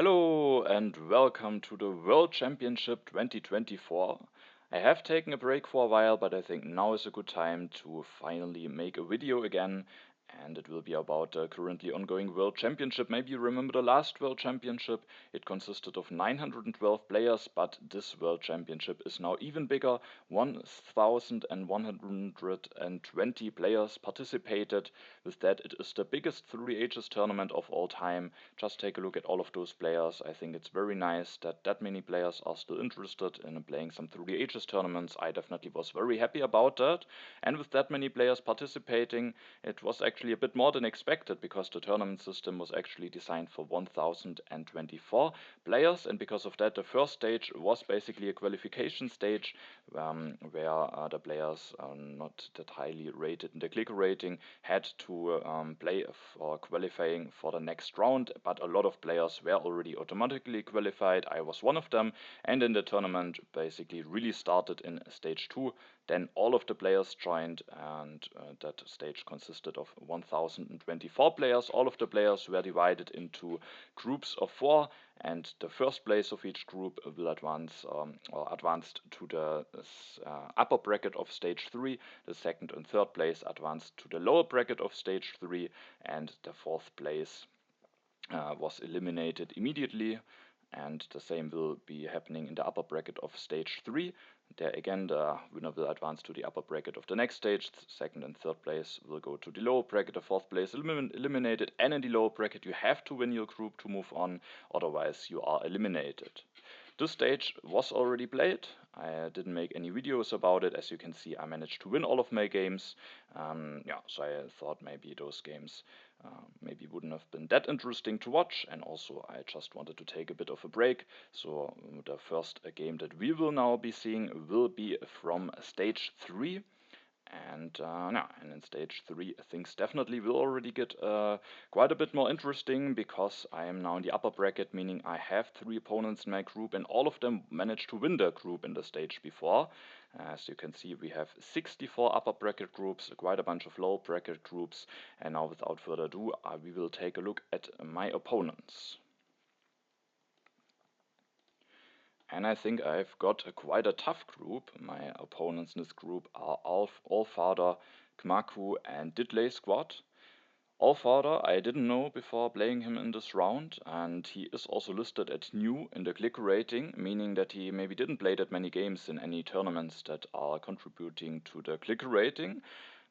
Hello and welcome to the World Championship 2024. I have taken a break for a while, but I think now is a good time to finally make a video again. And it will be about the currently ongoing World Championship. Maybe you remember the last World Championship. It consisted of 912 players, but this World Championship is now even bigger. 1,120 players participated. With that, it is the biggest 3Hs tournament of all time. Just take a look at all of those players. I think it's very nice that many players are still interested in playing some 3Hs tournaments. I definitely was very happy about that. And with that many players participating, it was actually a bit more than expected because the tournament system was actually designed for 1024 players, and because of that, the first stage was basically a qualification stage where the players not that highly rated in the clicker rating had to play for qualifying for the next round, but a lot of players were already automatically qualified. I was one of them, and then the tournament basically really started in stage 2. Then all of the players joined, and that stage consisted of 1024 players. All of the players were divided into groups of 4, and the first place of each group will advance or advanced to the upper bracket of stage 3. The second and third place advanced to the lower bracket of stage 3, and the fourth place was eliminated immediately. And the same will be happening in the upper bracket of stage 3. There again, the winner will advance to the upper bracket of the next stage. Second and third place will go to the lower bracket. The fourth place eliminated, and in the lower bracket you have to win your group to move on, otherwise you are eliminated. This stage was already played. I didn't make any videos about it. As you can see, I managed to win all of my games. So I thought maybe those games maybe wouldn't have been that interesting to watch, and also I just wanted to take a bit of a break. So the first game that we will now be seeing will be from stage 3. And in stage 3, things definitely will already get quite a bit more interesting, because I am now in the upper bracket, meaning I have 3 opponents in my group, and all of them managed to win their group in the stage before. As you can see, we have 64 upper bracket groups, quite a bunch of lower bracket groups, and now without further ado, we will take a look at my opponents. And I think I've got quite a tough group. My opponents in this group are Allfather, Cmacu and DiddleySquat. Allfather I didn't know before playing him in this round, and he is also listed at new in the clicker rating, meaning that he maybe didn't play that many games in any tournaments that are contributing to the clicker rating.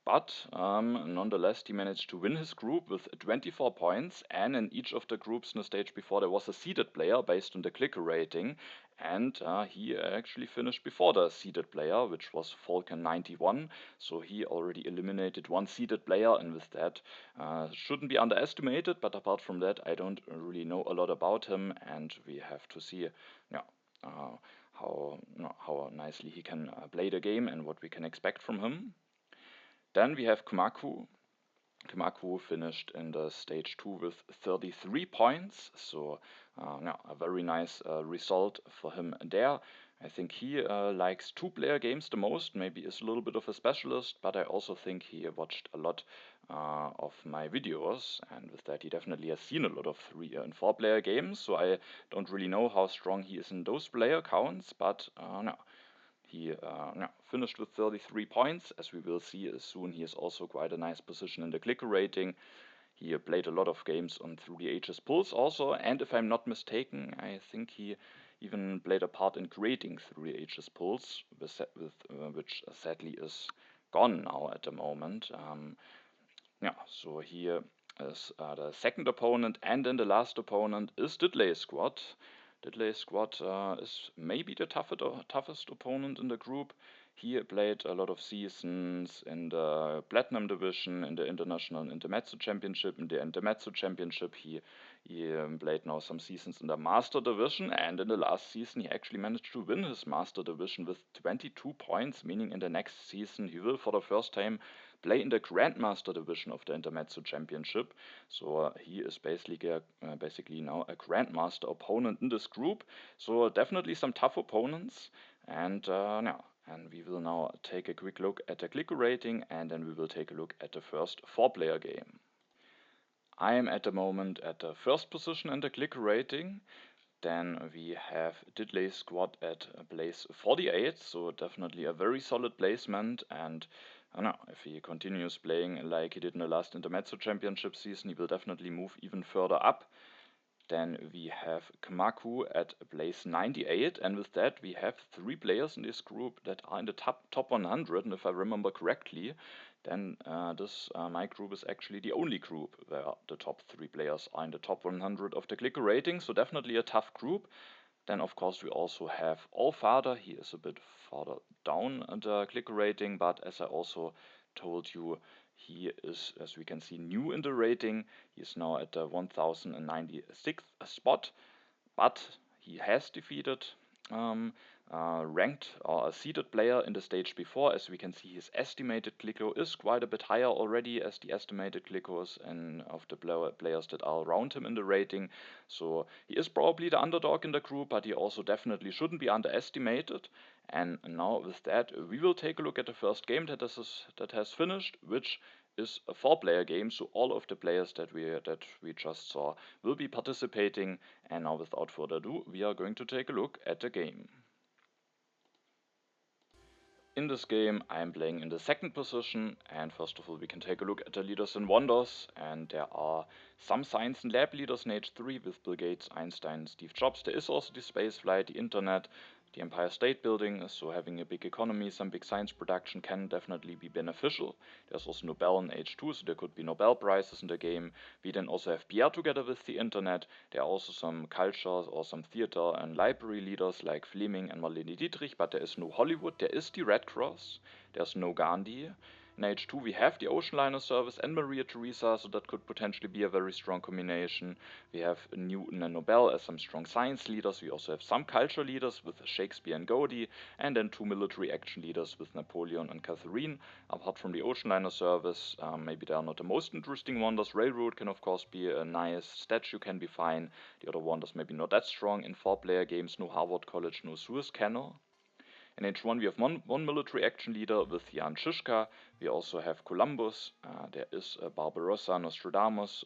But nonetheless, he managed to win his group with 24 points, and in each of the groups in the stage before there was a seeded player based on the clicker rating, and he actually finished before the seeded player, which was Falcon91, so he already eliminated one seeded player, and with that shouldn't be underestimated. But apart from that, I don't really know a lot about him, and we have to see how nicely he can play the game and what we can expect from him. Then we have Cmacu. Cmacu finished in the stage 2 with 33 points, so a very nice result for him there. I think he likes 2-player games the most, maybe is a little bit of a specialist, but I also think he watched a lot of my videos, and with that he definitely has seen a lot of 3 and 4-player games, so I don't really know how strong he is in those player counts, but he finished with 33 points. As we will see soon, he is also quite a nice position in the clicker rating. He played a lot of games on 3Hs Pulse also, and if I'm not mistaken, I think he even played a part in creating 3Hs Pulse, which sadly is gone now at the moment. So here is the second opponent, and then the last opponent is DiddleySquat. DiddleySquat is maybe the toughest opponent in the group. He played a lot of seasons in the Platinum Division, in the International and Intermezzo Championship. In the Intermezzo Championship, he played now some seasons in the Master Division, and in the last season, he actually managed to win his Master Division with 22 points, meaning in the next season, he will for the first time play in the Grandmaster Division of the Intermezzo Championship. So he is basically now a Grandmaster opponent in this group. So definitely some tough opponents, and we will now take a quick look at the clicker rating, and then we will take a look at the first 4-player game. I'm at the moment at the first position in the clicker rating. Then we have DiddleySquat at place 48, so definitely a very solid placement. And I don't know, if he continues playing like he did in the last Intermezzo Championship season, he will definitely move even further up. Then we have Cmacu at place 98, and with that we have 3 players in this group that are in the top 100, and if I remember correctly, then my group is actually the only group where the top 3 players are in the top 100 of the clicker rating, so definitely a tough group. Then of course we also have Allfather. He is a bit farther down the clicker rating, but as I also told you, he is, as we can see, new in the rating. He is now at the 1096th spot, but he has defeated ranked or a seeded player in the stage before. As we can see, his estimated clicker is quite a bit higher already as the estimated clickers and of the players that are around him in the rating. So he is probably the underdog in the group, but he also definitely shouldn't be underestimated. And now with that, we will take a look at the first game that has finished, which is a 4-player game. So all of the players that we just saw will be participating. And now without further ado, we are going to take a look at the game. In this game, I am playing in the second position, and first of all, we can take a look at the leaders and wonders. And there are some science and lab leaders in age 3 with Bill Gates, Einstein, Steve Jobs. There is also the space flight, the internet, the Empire State Building. So having a big economy, some big science production can definitely be beneficial. There's also Nobel in age 2, so there could be Nobel prizes in the game. We then also have Pierre together with the internet. There are also some cultures or some theater and library leaders like Fleming and Marlene Dietrich, but there is no Hollywood. There is the Red Cross. There's no Gandhi. In age 2 we have the Ocean Liner Service and Maria Theresa, so that could potentially be a very strong combination. We have Newton and Nobel as some strong science leaders. We also have some culture leaders with Shakespeare and Gaudi, and then 2 military action leaders with Napoleon and Catherine. Apart from the Ocean Liner Service, maybe they are not the most interesting wonders. Railroad can of course be a nice, statue can be fine. The other wonders maybe not that strong. In 4-player games, no Harvard College, no Suez Canal. In H1 we have one military action leader with Jan Žižka. We also have Columbus. There is Barbarossa, Nostradamus.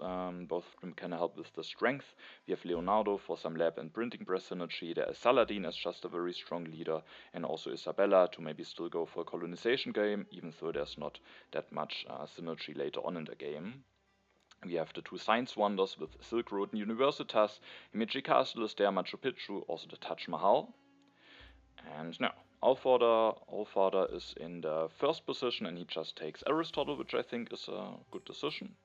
Both of them can help with the strength. We have Leonardo for some lab and printing press synergy. There is Saladin as just a very strong leader. And also Isabella to maybe still go for a colonization game, even though there's not that much synergy later on in the game. We have the 2 science wonders with Silk Road and Universitas. Himeji Castle is there, Machu Picchu, also the Taj Mahal. And now, Allfather is in the first position and he just takes Aristotle, which I think is a good decision.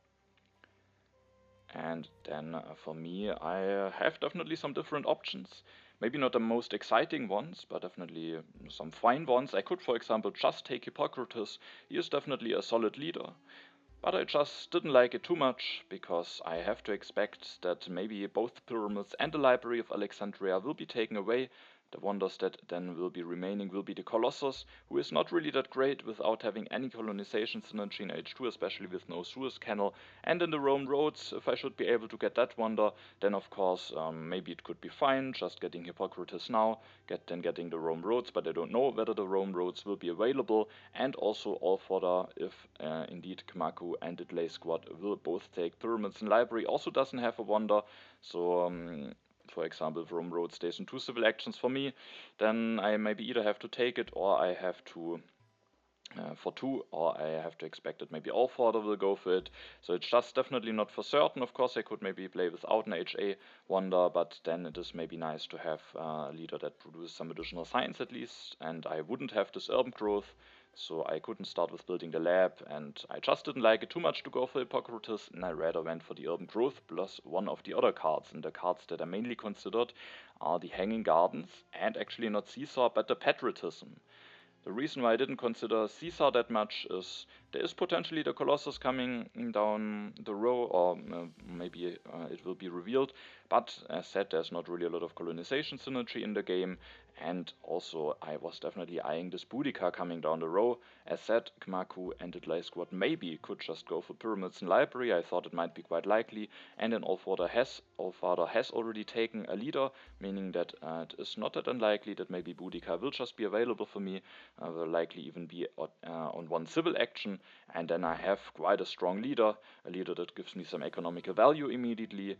And then for me, I have definitely some different options. Maybe not the most exciting ones, but definitely some fine ones. I could, for example, just take Hippocrates. He is definitely a solid leader. But I just didn't like it too much, because I have to expect that maybe both the pyramids and the Library of Alexandria will be taken away. The wonders that then will be remaining will be the Colossus, who is not really that great without having any colonization synergy in H2, especially with no Suez Canal. And in the Rome roads, if I should be able to get that wonder, then of course maybe it could be fine, just getting Hippocrates now, getting the Rome roads, but I don't know whether the Rome roads will be available. And also Allfather, if indeed Cmacu and DiddleySquat will both take pyramids and library, also doesn't have a wonder. So for example, if Rome Road stays in 2 civil actions for me, then I maybe either have to take it or I have to for 2, or I have to expect that maybe Allfather will go for it. So it's just definitely not for certain. Of course, I could maybe play without an HA wonder, but then it is maybe nice to have a leader that produces some additional science at least, and I wouldn't have this urban growth. So I couldn't start with building the lab, and I just didn't like it too much to go for Hippocrates, and I rather went for the urban growth plus one of the other cards. And the cards that I mainly considered are the Hanging Gardens, and actually not Caesar, but the Patriotism. The reason why I didn't consider Caesar that much is there is potentially the Colossus coming down the row, or maybe it will be revealed, but as said, there's not really a lot of colonization synergy in the game, and also I was definitely eyeing this Boudica coming down the row. As said, Cmacu and DiddleySquat maybe could just go for pyramids and library. I thought it might be quite likely, and then Allfather has already taken a leader, meaning that it is not that unlikely that maybe Boudica will just be available for me. Will likely even be on 1 civil action, and then I have quite a strong leader, a leader that gives me some economical value immediately.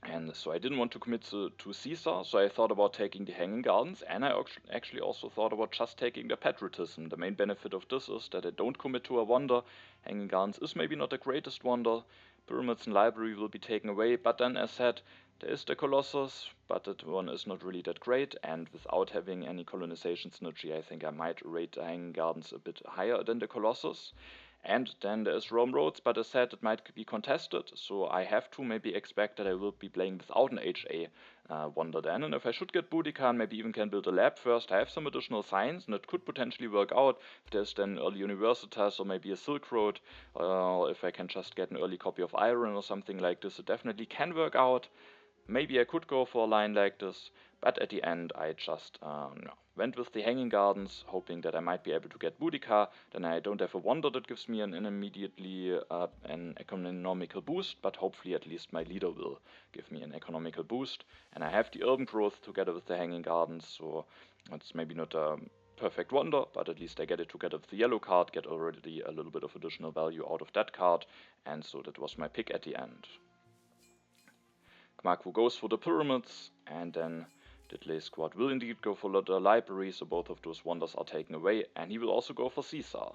And so I didn't want to commit to Caesar, so I thought about taking the Hanging Gardens, and I actually also thought about just taking the Patriotism. The main benefit of this is that I don't commit to a wonder. Hanging Gardens is maybe not the greatest wonder. Pyramids and Library will be taken away, but then as said, there is the Colossus, but that one is not really that great, and without having any colonization synergy, I think I might rate the Hanging Gardens a bit higher than the Colossus. And then there's Rome Roads, but as said, it might be contested, so I have to maybe expect that I will be playing without an HA wonder then. And if I should get Boudica and maybe even can build a lab first, I have some additional science, and it could potentially work out. If there's then early Universitas or maybe a Silk Road, if I can just get an early copy of Iron or something like this, it definitely can work out. Maybe I could go for a line like this, but at the end I just went with the Hanging Gardens, hoping that I might be able to get Boudica. Then I don't have a wonder that gives me an immediately an economical boost, but hopefully at least my leader will give me an economical boost. And I have the urban growth together with the Hanging Gardens, so it's maybe not a perfect wonder, but at least I get it together with the yellow card, get already a little bit of additional value out of that card, and so that was my pick at the end. Cmacu goes for the pyramids, and then DiddleySquat will indeed go for the library, so both of those wonders are taken away, and he will also go for Caesar.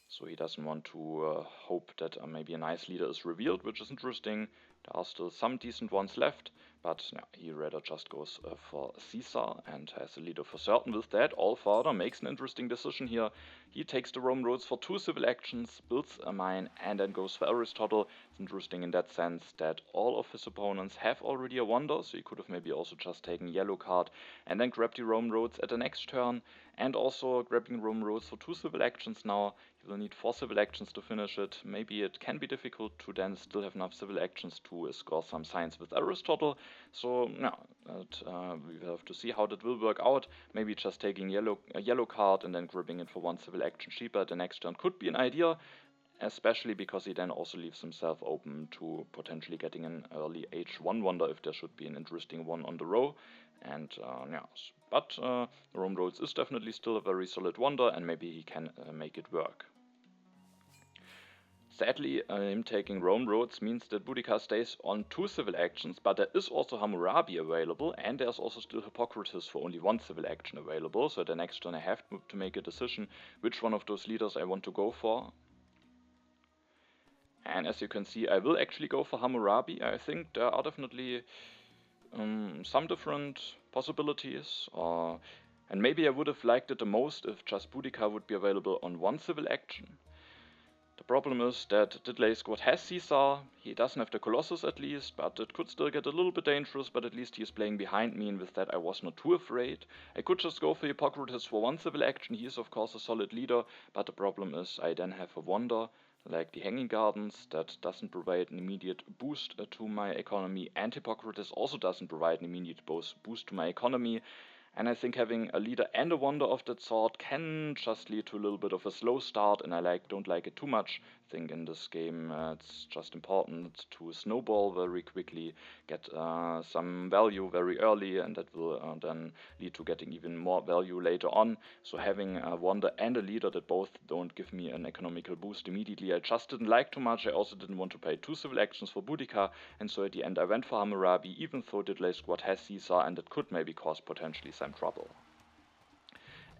So he doesn't want to hope that maybe a nice leader is revealed, which is interesting. There are still some decent ones left, but he rather just goes for Caesar and has a leader for certain. With that, Allfather makes an interesting decision here. He takes the Rome Roads for 2 civil actions, builds a mine, and then goes for Aristotle. It's interesting in that sense that all of his opponents have already a wonder, so he could have maybe also just taken yellow card and then grabbed the Rome Roads at the next turn, and also grabbing Rome Roads for 2 civil actions now. He will need 4 civil actions to finish it. Maybe it can be difficult to then still have enough civil actions to score some science with Aristotle. So we will have to see how that will work out. Maybe just taking a yellow card and then grabbing it for 1 civil action cheaper the next turn could be an idea, especially because he then also leaves himself open to potentially getting an early H1 wonder if there should be an interesting one on the row. And but Rome Roads is definitely still a very solid wonder, and maybe he can make it work. Sadly, him taking Rome Roads means that Boudica stays on 2 civil actions, but there is also Hammurabi available, and there's also still Hippocrates for only 1 civil action available, so the next turn I have to make a decision which one of those leaders I want to go for. And as you can see, I will actually go for Hammurabi. I think there are definitely some different possibilities, and maybe I would have liked it the most if just Boudica would be available on 1 civil action. The problem is that DiddleySquat has Caesar, he doesn't have the Colossus at least, but it could still get a little bit dangerous, but at least he is playing behind me, and with that I was not too afraid. I could just go for Hippocrates for 1 civil action. He is of course a solid leader, but the problem is I then have a wonder like the Hanging Gardens that doesn't provide an immediate boost to my economy, and Hippocrates also doesn't provide an immediate boost to my economy. And I think having a leader and a wonder of that sort can just lead to a little bit of a slow start, and I don't like it too much. I think in this game it's just important to snowball very quickly, get some value very early, and that will then lead to getting even more value later on. So having a wonder and a leader that both don't give me an economical boost immediately, I just didn't like too much. I also didn't want to pay 2 civil actions for Boudica, and so at the end I went for Hammurabi, even though DiddleySquat has Caesar, and that could maybe cause potentially some trouble.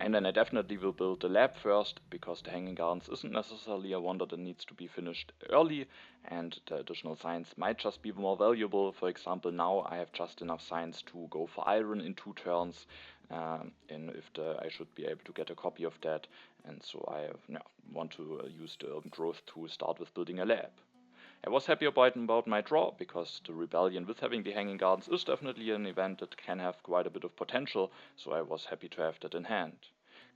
And then I definitely will build the lab first, because the Hanging Gardens isn't necessarily a wonder that needs to be finished early, and the additional science might just be more valuable. For example, now I have just enough science to go for Iron in 2 turns, and I should be able to get a copy of that, and so I want to use the urban growth to start with building a lab. I was happy about my draw, because the Rebellion with having the Hanging Gardens is definitely an event that can have quite a bit of potential, so I was happy to have that in hand.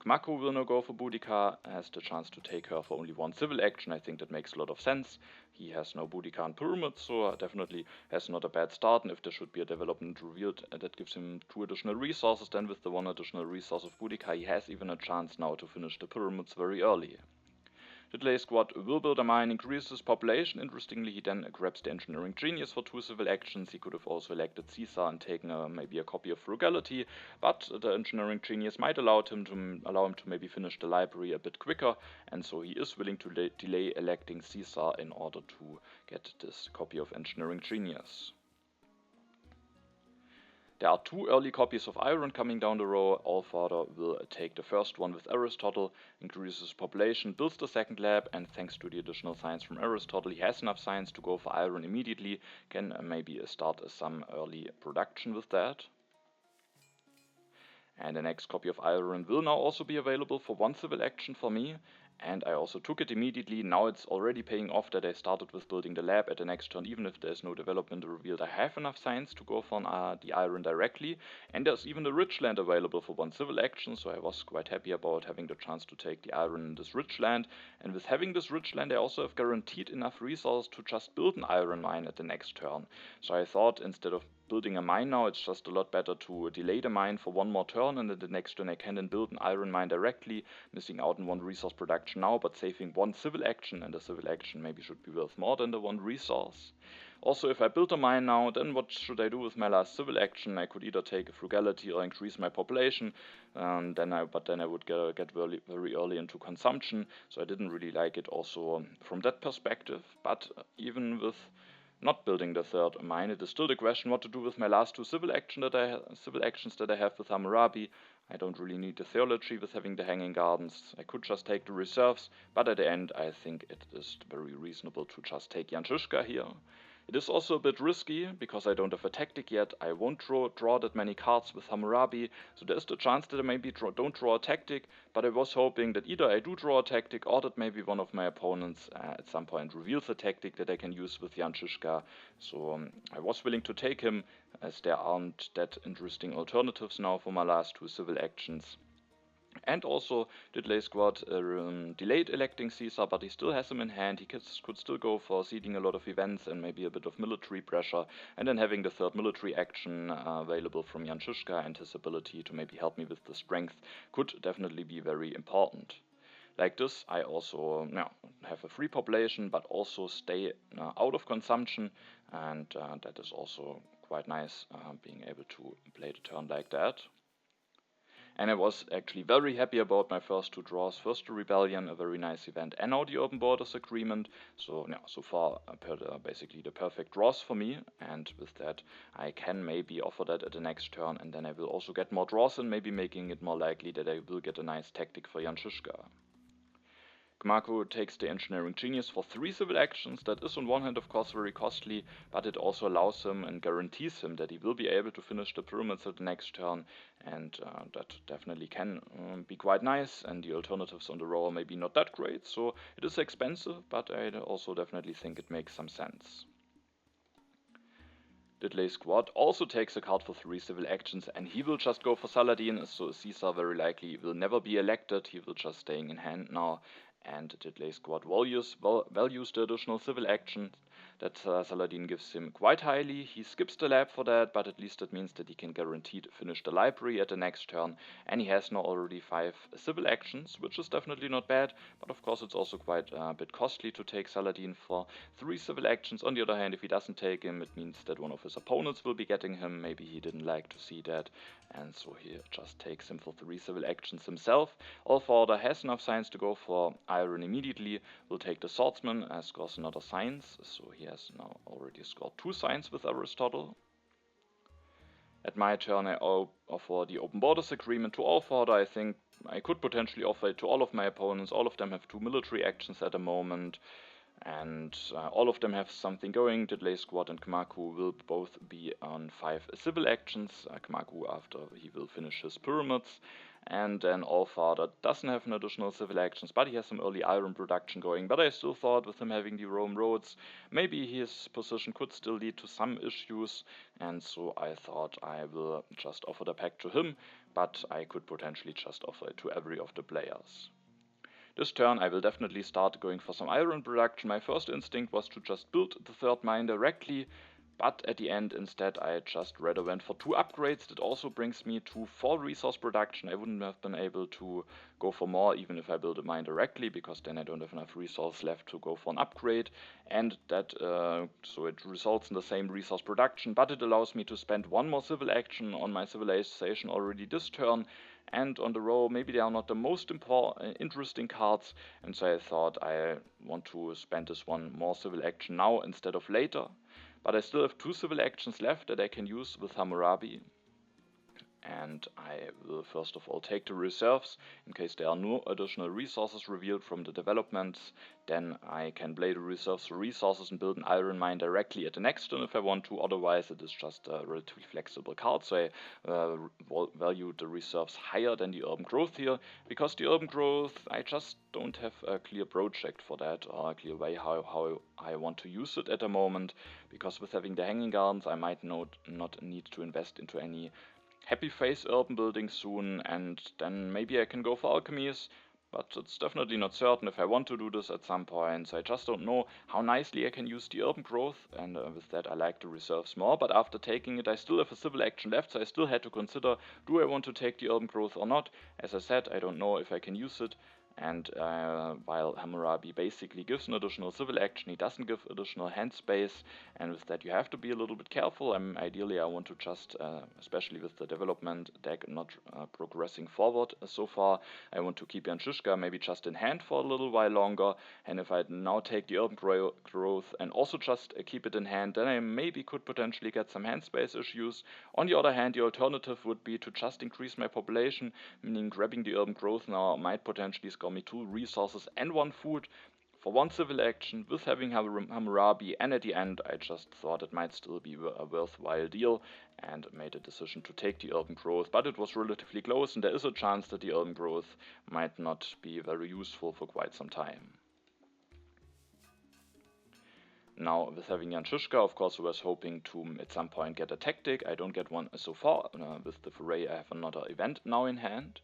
Cmacu will now go for Boudica, has the chance to take her for only 1 civil action. I think that makes a lot of sense. He has no Boudica and Pyramids, so definitely has not a bad start, and if there should be a development revealed that gives him 2 additional resources, then with the 1 additional resource of Boudica he has even a chance now to finish the Pyramids very early. DiddleySquat will build a mine, increase his population. Interestingly, he then grabs the Engineering Genius for 2 civil actions. He could have also elected Caesar and taken maybe a copy of Frugality, but the Engineering Genius might allow him to maybe finish the library a bit quicker, and so he is willing to delay electing Caesar in order to get this copy of Engineering Genius. There are 2 early copies of iron coming down the row. Allfather will take the first one with Aristotle, increases population, builds the second lab, and thanks to the additional science from Aristotle, he has enough science to go for iron immediately, can maybe start some early production with that. And the next copy of iron will now also be available for 1 civil action for me. And I also took it immediately. Now it's already paying off that I started with building the lab at the next turn, even if there's no development revealed. I have enough science to go for the iron directly, and there's even the rich land available for 1 civil action, so I was quite happy about having the chance to take the iron in this rich land. And with having this rich land, I also have guaranteed enough resource to just build an iron mine at the next turn. So I thought, instead of building a mine now, it's just a lot better to delay the mine for 1 more turn, and then the next turn I can then build an iron mine directly, missing out on 1 resource production now, but saving 1 civil action, and the civil action maybe should be worth more than the 1 resource. Also, if I build a mine now, then what should I do with my last civil action? I could either take a Frugality or increase my population, but then I would get very early into consumption, so I didn't really like it also from that perspective. But even with not building the 3rd mine, it is still the question what to do with my last 2 civil actions that I have with Hammurabi. I don't really need the theology with having the Hanging Gardens. I could just take the reserves, but at the end I think it is very reasonable to just take Jan Žižka here. It is also a bit risky, because I don't have a tactic yet. I won't draw that many cards with Hammurabi, so there's the chance that I maybe don't draw a tactic, but I was hoping that either I do draw a tactic, or that maybe one of my opponents at some point reveals a tactic that I can use with Jan Žižka. So I was willing to take him, as there aren't that interesting alternatives now for my last 2 civil actions. And also, DiddleySquat delayed electing Caesar, but he still has him in hand. He could still go for seeding a lot of events and maybe a bit of military pressure, and then having the 3rd military action available from Jan Žižka and his ability to maybe help me with the strength could definitely be very important. Like this, I also have a free population, but also stay out of consumption, and that is also quite nice, being able to play the turn like that. And I was actually very happy about my first 2 draws. First the Rebellion, a very nice event, and now the Open Borders Agreement. So so far basically the perfect draws for me, and with that I can maybe offer that at the next turn, and then I will also get more draws and maybe making it more likely that I will get a nice tactic for Jan Žižka. Cmacu takes the Engineering Genius for 3 civil actions. That is on one hand of course very costly, but it also allows him and guarantees him that he will be able to finish the pyramids at the next turn, and that definitely can be quite nice, and the alternatives on the row are maybe not that great, so it is expensive, but I also definitely think it makes some sense. DiddleySquat also takes a card for 3 civil actions, and he will just go for Saladin, so Caesar very likely will never be elected. He will just staying in hand now, and DiddleySquat values the additional civil action that Saladin gives him quite highly. He skips the lab for that, but at least that means that he can guaranteed finish the library at the next turn, and he has now already 5 civil actions, which is definitely not bad, but of course it's also quite a bit costly to take Saladin for 3 civil actions. On the other hand, if he doesn't take him, it means that one of his opponents will be getting him. Maybe he didn't like to see that, and so he just takes him for 3 civil actions himself. Allfather has enough science to go for iron immediately, will take the swordsman, scores another science, so he has now already scored 2 science with Aristotle. At my turn I offer the Open Borders Agreement to Allfather. I think I could potentially offer it to all of my opponents. All of them have 2 military actions at the moment, and all of them have something going. DiddleySquat and Cmacu will both be on 5 civil actions. Cmacu after he will finish his pyramids, and then Allfather doesn't have an additional civil actions, but he has some early iron production going. But I still thought with him having the Rome roads, maybe his position could still lead to some issues, and so I thought I will just offer the pack to him, but I could potentially just offer it to every of the players. This turn I will definitely start going for some iron production. My first instinct was to just build the 3rd mine directly, but at the end instead I just rather went for 2 upgrades. That also brings me to 4 resource production. I wouldn't have been able to go for more even if I build a mine directly, because then I don't have enough resource left to go for an upgrade, and that so it results in the same resource production, but it allows me to spend 1 more civil action on my civilization already this turn, and on the row maybe they are not the most interesting cards, and so I thought I want to spend this 1 more civil action now instead of later. But I still have 2 civil actions left that I can use with Hammurabi. And I will first of all take the reserves, in case there are no additional resources revealed from the developments. Then I can play the reserves for resources and build an iron mine directly at the next turn if I want to. Otherwise it is just a relatively flexible card, so I value the reserves higher than the urban growth here, because the urban growth, I just don't have a clear project for that, or a clear way how I want to use it at the moment, because with having the hanging gardens I might not need to invest into any happy face urban building soon, and then maybe I can go for alchemies, but it's definitely not certain if I want to do this at some point, so I just don't know how nicely I can use the urban growth, and with that I like the reserves more. But after taking it I still have a civil action left, so I still had to consider, do I want to take the urban growth or not? As I said, I don't know if I can use it, and while Hammurabi basically gives an additional civil action, he doesn't give additional hand space, and with that you have to be a little bit careful. Ideally I want to just, especially with the development deck not progressing forward so far, I want to keep Jan Žižka maybe just in hand for a little while longer, and if I now take the urban growth and also just keep it in hand, then I maybe could potentially get some hand space issues. On the other hand, the alternative would be to just increase my population, meaning grabbing the urban growth now might potentially score me 2 resources and 1 food for 1 civil action with having Hammurabi, and at the end I just thought it might still be a worthwhile deal and made a decision to take the urban growth, but it was relatively close and there is a chance that the urban growth might not be very useful for quite some time. Now, with having Jan Žižka, of course, I was hoping to at some point get a tactic. I don't get one so far. With the foray, I have another event now in hand.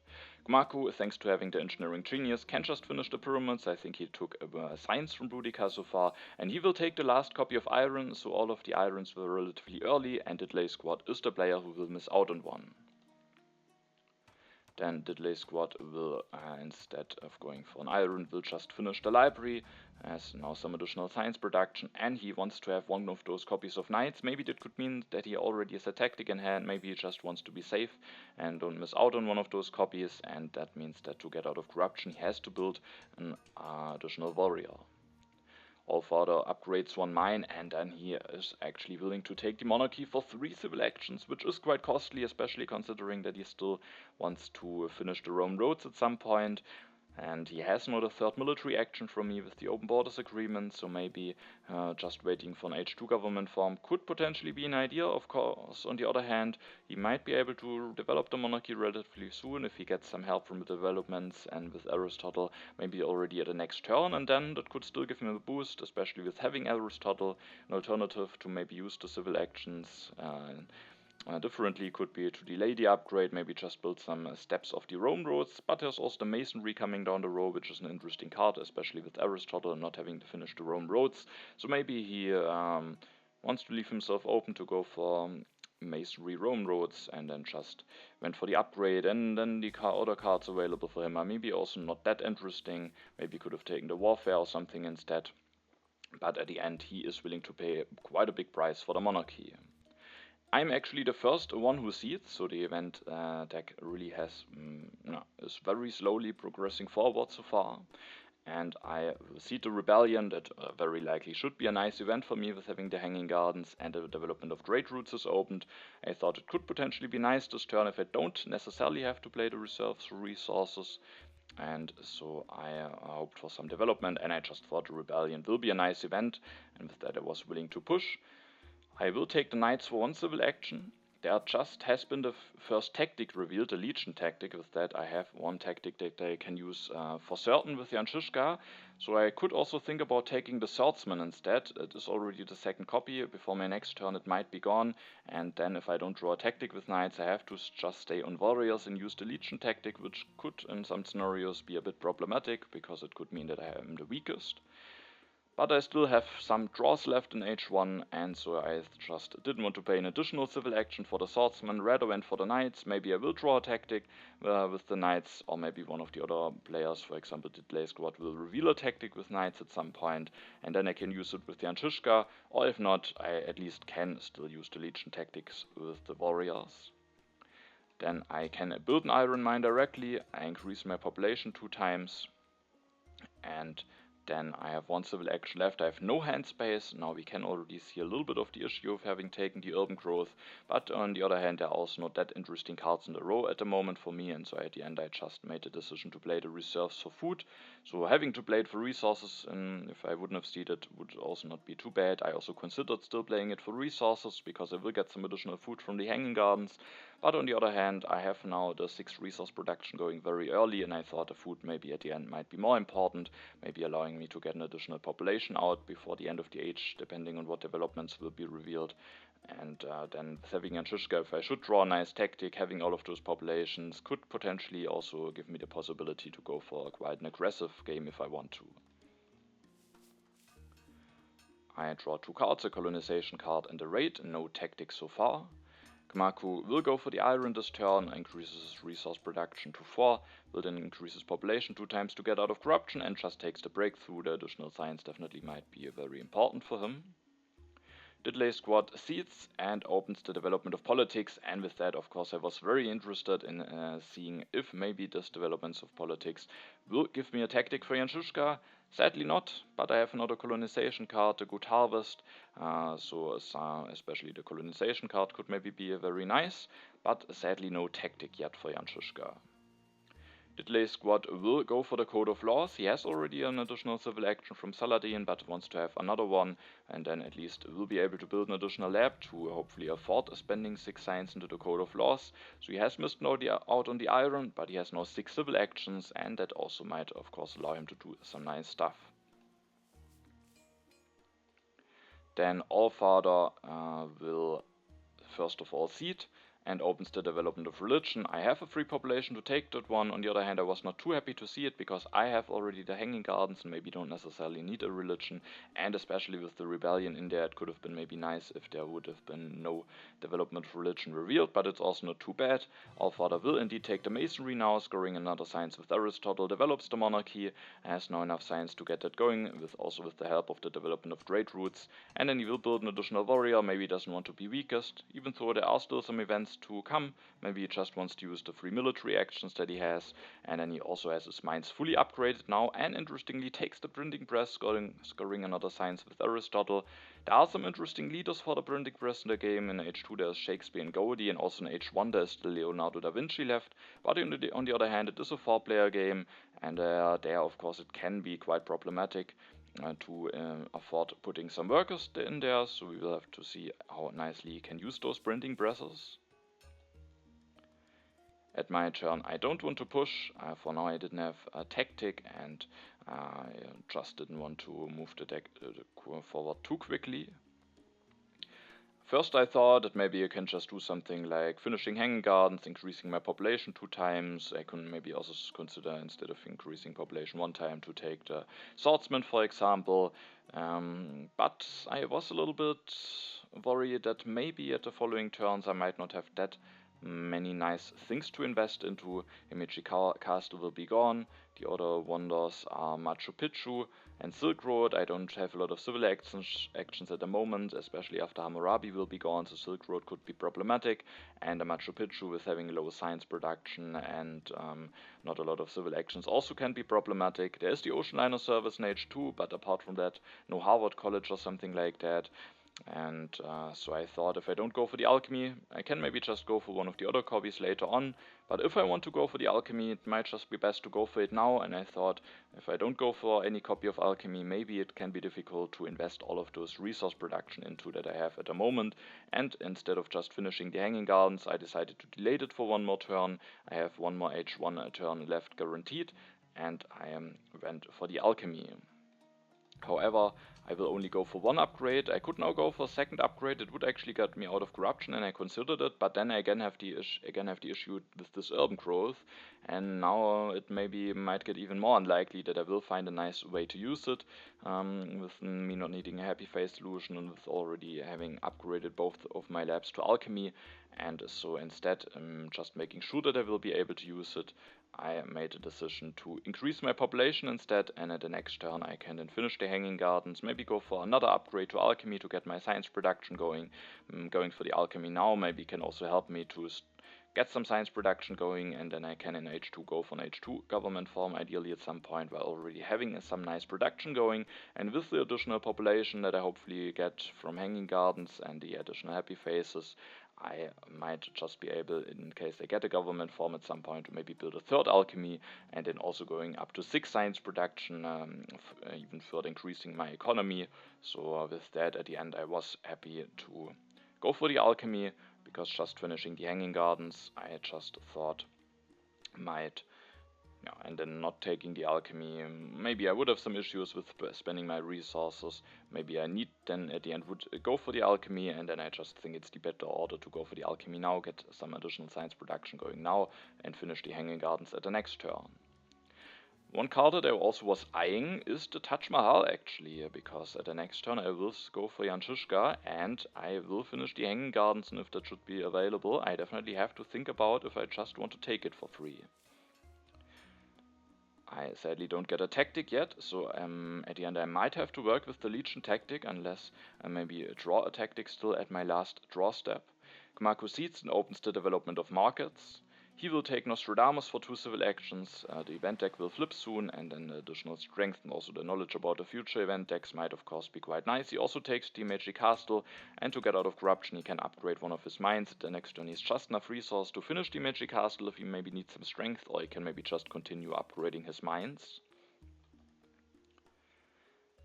Cmacu, thanks to having the engineering genius, can just finish the pyramids. I think he took science from Boudica so far, and he will take the last copy of iron, so all of the irons were relatively early, and DiddleySquat is the player who will miss out on one. Then DiddleySquat will, instead of going for an iron, will just finish the library, has now some additional science production, and he wants to have 1 of those copies of knights. Maybe that could mean that he already has a tactic in hand, maybe he just wants to be safe and don't miss out on 1 of those copies, and that means that to get out of corruption he has to build an additional warrior. Allfather upgrades 1 mine, and then he is actually willing to take the monarchy for 3 civil actions, which is quite costly, especially considering that he still wants to finish the Roman roads at some point. And he has not a 3rd military action from me with the open borders agreement, so maybe just waiting for an H2 government form could potentially be an idea. Of course, on the other hand, he might be able to develop the monarchy relatively soon if he gets some help from the developments, and with Aristotle maybe already at the next turn, and then that could still give him a boost, especially with having Aristotle. An alternative to maybe use the civil actions differently could be to delay the upgrade, maybe just build some steps off the Rome roads, but there's also the masonry coming down the road, which is an interesting card, especially with Aristotle not having to finish the Rome roads, so maybe he wants to leave himself open to go for masonry Rome roads, and then just went for the upgrade, and then the other cards available for him are maybe also not that interesting. Maybe could have taken the warfare or something instead, but at the end he is willing to pay quite a big price for the monarchy. I'm actually the first one who sees it, so the event deck really is very slowly progressing forward so far. And I see the rebellion that very likely should be a nice event for me with having the hanging gardens, and the development of trade routes is opened. I thought it could potentially be nice this turn if I don't necessarily have to play the reserves for resources. And so I hoped for some development, and I just thought the rebellion will be a nice event, and with that I was willing to push. I will take the knights for 1 civil action. There just has been the first tactic revealed, the legion tactic. With that I have 1 tactic that I can use for certain with Jan Žižka. So I could also think about taking the swordsman instead. It is already the 2nd copy. Before my next turn it might be gone, and then if I don't draw a tactic with knights I have to just stay on warriors and use the legion tactic, which could in some scenarios be a bit problematic, because it could mean that I am the weakest. But I still have some draws left in h1, and so I just didn't want to pay an additional civil action for the swordsman, rather went for the knights. Maybe I will draw a tactic with the knights, or maybe one of the other players, for example DiddleySquat, will reveal a tactic with knights at some point, and then I can use it with the Anshishka, or if not, I at least can still use the Legion tactics with the warriors. Then I can build an iron mine directly, I increase my population 2 times, and then I have 1 civil action left. I have no hand space. Now we can already see a little bit of the issue of having taken the urban growth, but on the other hand there are also not that interesting cards in the row at the moment for me, and so at the end I just made the decision to play the reserves for food. So having to play it for resources, and if I wouldn't have seeded, would also not be too bad. I also considered still playing it for resources, because I will get some additional food from the Hanging Gardens, but on the other hand I have now the 6 resource production going very early, and I thought the food maybe at the end might be more important, maybe allowing me to get an additional population out before the end of the age, depending on what developments will be revealed. And then having Anshishka, if I should draw a nice tactic, having all of those populations could potentially also give me the possibility to go for quite an aggressive game if I want to. I draw 2 cards, a colonization card and a raid, no tactics so far. Cmacu will go for the iron this turn, increases his resource production to 4, will then increase his population 2 times to get out of corruption, and just takes the breakthrough. The additional science definitely might be very important for him. DiddleySquat seeds and opens the development of politics, and with that of course I was very interested in seeing if maybe this developments of politics will give me a tactic for Anshishka. Sadly not, but I have another colonization card, the Good Harvest, so especially the colonization card could maybe be very nice, but sadly no tactic yet for Anshishka. DiddleySquat will go for the Code of Laws. He has already an additional civil action from Saladin, but wants to have another one, and then at least will be able to build an additional lab to hopefully afford spending 6 science into the Code of Laws. So he has missed out on the iron, but he has now 6 civil actions, and that also might of course allow him to do some nice stuff. Then Allfather will first of all seed and opens the development of religion. I have a free population to take that one. On the other hand, I was not too happy to see it, because I have already the Hanging Gardens and maybe don't necessarily need a religion, and especially with the rebellion in there, it could have been maybe nice if there would have been no development of religion revealed, but it's also not too bad. Allfather will indeed take the masonry now, scoring another science with Aristotle, develops the monarchy, has now enough science to get that going, also with the help of the development of trade routes, and then he will build an additional warrior. Maybe he doesn't want to be weakest, even though there are still some events to come. Maybe he just wants to use the free military actions that he has, and then he also has his mines fully upgraded now, and interestingly takes the printing press, scoring another science with Aristotle. There are some interesting leaders for the printing press in the game. In H2 there's Shakespeare and Gaudi, and also in H1 there's still Leonardo da Vinci left, but on the other hand it is a 4-player game, and there of course it can be quite problematic to afford putting some workers in there, so we will have to see how nicely you can use those printing presses. At my turn I don't want to push, for now I didn't have a tactic, and I just didn't want to move the deck forward too quickly. First I thought that maybe I can just do something like finishing Hanging Gardens, increasing my population 2 times. I can maybe also consider, instead of increasing population 1 time, to take the swordsman for example. But I was a little bit worried that maybe at the following turns I might not have that many nice things to invest into. Himeji Castle will be gone. The other wonders are Machu Picchu and Silk Road. I don't have a lot of civil actions at the moment, especially after Hammurabi will be gone, so Silk Road could be problematic. And the Machu Picchu, with having low science production and not a lot of civil actions, also can be problematic. There is the Ocean Liner service in H2, but apart from that, no Harvard College or something like that. And so I thought, if I don't go for the alchemy, I can maybe just go for one of the other copies later on. But if I want to go for the alchemy, it might just be best to go for it now. And I thought, if I don't go for any copy of alchemy, maybe it can be difficult to invest all of those resource production into that I have at the moment. And instead of just finishing the Hanging Gardens, I decided to delay it for 1 more turn. I have 1 more H1 turn left guaranteed, and I went for the alchemy. However, I will only go for one upgrade. I could now go for a second upgrade. It would actually get me out of corruption, and I considered it. But then I again have the issue with this urban growth, and now it might get even more unlikely that I will find a nice way to use it, with me not needing a happy face solution and with already having upgraded both of my labs to alchemy. And so instead, just making sure that I will be able to use it, I made a decision to increase my population instead, and at the next turn I can then finish the Hanging Gardens, maybe go for another upgrade to alchemy to get my science production going. Going for the alchemy now maybe can also help me to get some science production going, and then I can in H2 go for an H2 government form, ideally at some point, while already having some nice production going. And with the additional population that I hopefully get from Hanging Gardens and the additional happy faces, I might just be able, in case I get a government form at some point, to maybe build a third alchemy, and then also going up to 6 science production, even further increasing my economy. So with that, at the end, I was happy to go for the alchemy, because just finishing the Hanging Gardens, I just thought might, and then not taking the alchemy, maybe I would have some issues with spending my resources. Maybe I need then at the end would go for the alchemy, and then I just think it's the better order to go for the alchemy now, get some additional science production going now, and finish the Hanging Gardens at the next turn. One card that I also was eyeing is the Taj Mahal, actually, because at the next turn I will go for Yanshishka and I will finish the Hanging Gardens, and if that should be available, I definitely have to think about if I just want to take it for free. I sadly don't get a tactic yet, so at the end I might have to work with the Legion tactic, unless I maybe draw a tactic still at my last draw step. Cmacu seeds and opens the development of markets. He will take Nostradamus for 2 civil actions. The event deck will flip soon, and then additional strength and also the knowledge about the future event decks might of course be quite nice. He also takes the Magic Castle, and to get out of corruption he can upgrade one of his mines. The next turn he has just enough resource to finish the Magic Castle if he maybe needs some strength, or he can maybe just continue upgrading his mines.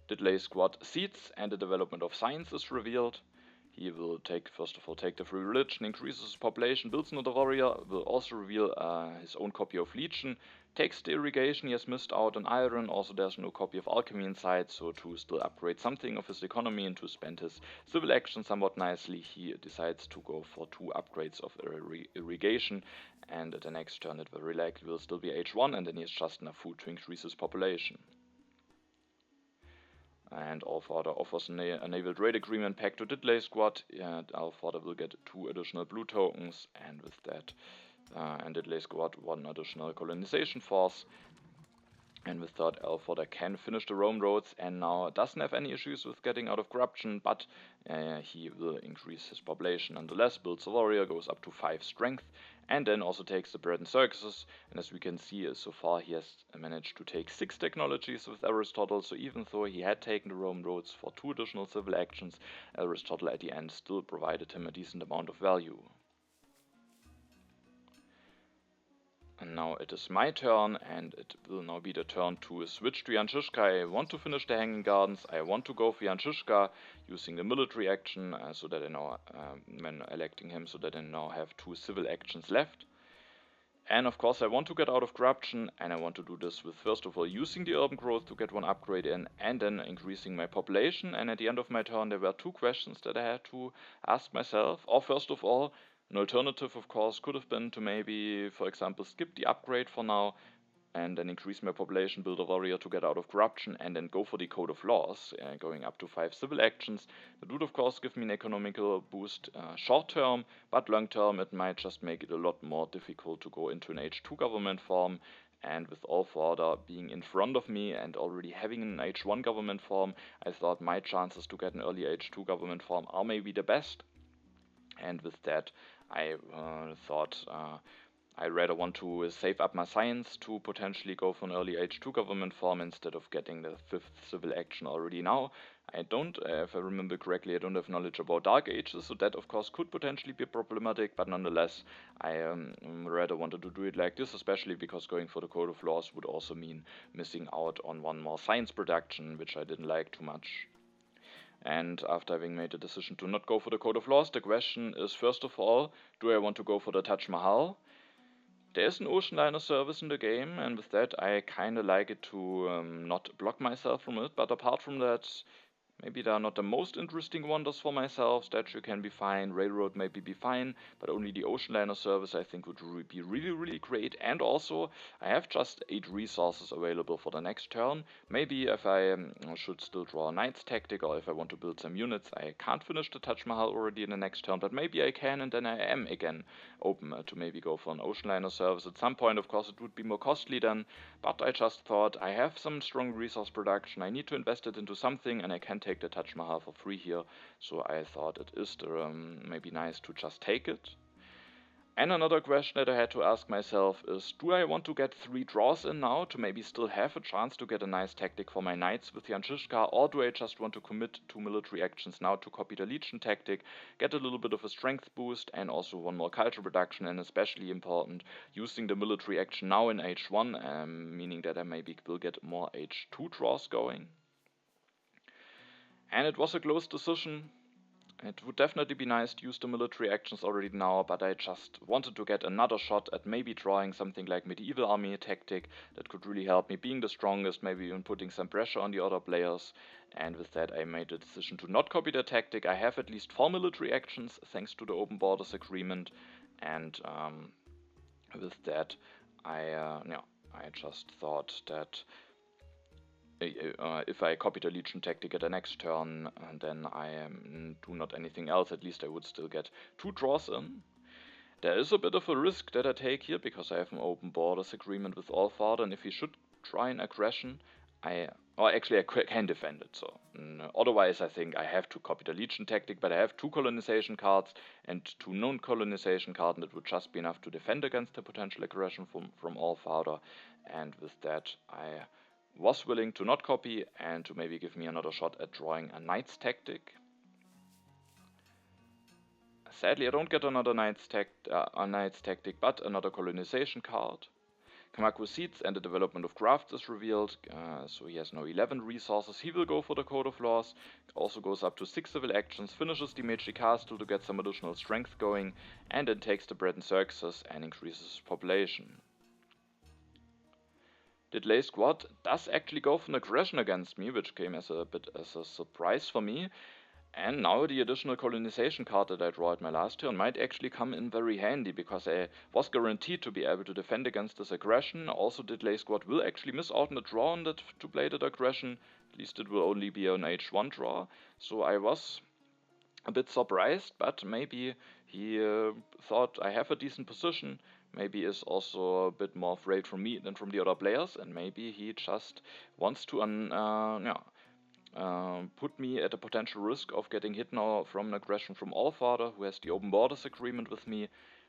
DiddleySquat seeds, and the development of science is revealed. He will first of all take the free religion, increases his population, builds another warrior, will also reveal his own copy of Legion, takes the irrigation, he has missed out on iron, also there's no copy of alchemy inside, so to still upgrade something of his economy and to spend his civil action somewhat nicely, he decides to go for 2 upgrades of irrigation, and at the next turn it very likely will still be H1, and then he has just enough food to increase his population. And Allfather offers a naval trade agreement pack to DiddleySquat, and Allfather will get 2 additional blue tokens, and with that, and DiddleySquat 1 additional colonization force. And with that, Allfather can finish the Rome roads, and now doesn't have any issues with getting out of corruption, but he will increase his population nonetheless, builds a warrior, goes up to 5 strength, and then also takes the bread and circuses. And as we can see, so far he has managed to take 6 technologies with Aristotle, so even though he had taken the Rome roads for 2 additional civil actions, Aristotle at the end still provided him a decent amount of value. And now it is my turn, and it will now be the turn to switch to Yanshishka. I want to finish the Hanging Gardens. I want to go for Yanshishka using the military action, so that I now, when electing him, so that I now have 2 civil actions left. And of course I want to get out of corruption, and I want to do this with first of all using the urban growth to get 1 upgrade in, and then increasing my population. And at the end of my turn there were 2 questions that I had to ask myself. Or first of all, an alternative, of course, could have been to maybe, for example, skip the upgrade for now and then increase my population, build a warrior to get out of corruption, and then go for the Code of Laws, going up to 5 civil actions. That would, of course, give me an economical boost short term, but long term it might just make it a lot more difficult to go into an H2 government form. And with Allfather being in front of me and already having an H1 government form, I thought my chances to get an early H2 government form are maybe the best. And with that, I thought I rather want to save up my science to potentially go for an early H2 government form instead of getting the 5th civil action already now. I don't, if I remember correctly, I don't have knowledge about Dark Ages, so that of course could potentially be problematic, but nonetheless, I rather wanted to do it like this, especially because going for the Code of Laws would also mean missing out on 1 more science production, which I didn't like too much. And after having made the decision to not go for the Code of Laws, the question is first of all, do I want to go for the Taj Mahal? There is an ocean liner service in the game, and with that I kinda like it to not block myself from it, but apart from that, Maybe they are not the most interesting wonders for myself. Statue can be fine, Railroad maybe be fine, but only the Ocean Liner service I think would be really great. And also, I have just 8 resources available for the next turn. Maybe if I should still draw a Knight's Tactic, or if I want to build some units, I can't finish the Taj Mahal already in the next turn, but maybe I can, and then I am again open to maybe go for an Ocean Liner service. At some point, of course, it would be more costly then, but I just thought I have some strong resource production, I need to invest it into something, and I can take the Taj Mahal for free here, so I thought it is maybe nice to just take it. And another question that I had to ask myself is, do I want to get 3 draws in now to maybe still have a chance to get a nice tactic for my knights with Jan Žižka, or do I just want to commit 2 military actions now to copy the Legion tactic, get a little bit of a strength boost and also 1 more culture reduction, and especially important, using the military action now in H1, meaning that I maybe will get more H2 draws going. And it was a close decision. It would definitely be nice to use the military actions already now, but I just wanted to get another shot at maybe drawing something like Medieval Army tactic that could really help me being the strongest, maybe even putting some pressure on the other players. And with that I made the decision to not copy the tactic. I have at least 4 military actions thanks to the Open Borders Agreement, and with that I just thought that if I copy the Legion tactic at the next turn, then I do not anything else, at least I would still get 2 draws in. There is a bit of a risk that I take here, because I have an Open Borders Agreement with Allfather, and if he should try an aggression, I can defend it, so otherwise I think I have to copy the Legion tactic, but I have 2 colonization cards and 2 non-colonization cards, and it would just be enough to defend against the potential aggression from Allfather, and with that I was willing to not copy and to maybe give me another shot at drawing a Knight's Tactic. Sadly, I don't get another Knight's Tactic, but another colonization card. Cmacu Seeds and the Development of Crafts is revealed, so he has now 11 resources. He will go for the Code of Laws, also goes up to 6 civil actions, finishes the Meiji Castle to get some additional strength going, and then takes the Bread and Circuses and increases his population. DiddleySquat does actually go for an aggression against me, which came as a surprise for me. And now the additional colonization card that I drew at my last turn might actually come in very handy, because I was guaranteed to be able to defend against this aggression. Also, DiddleySquat will actually miss out on the draw on that to play that aggression. At least it will only be an H1 draw. So I was a bit surprised, but maybe he thought I have a decent position. Maybe is also a bit more afraid from me than from the other players, and maybe he just wants to put me at a potential risk of getting hit now from an aggression from Allfather, who has the Open Borders Agreement with me.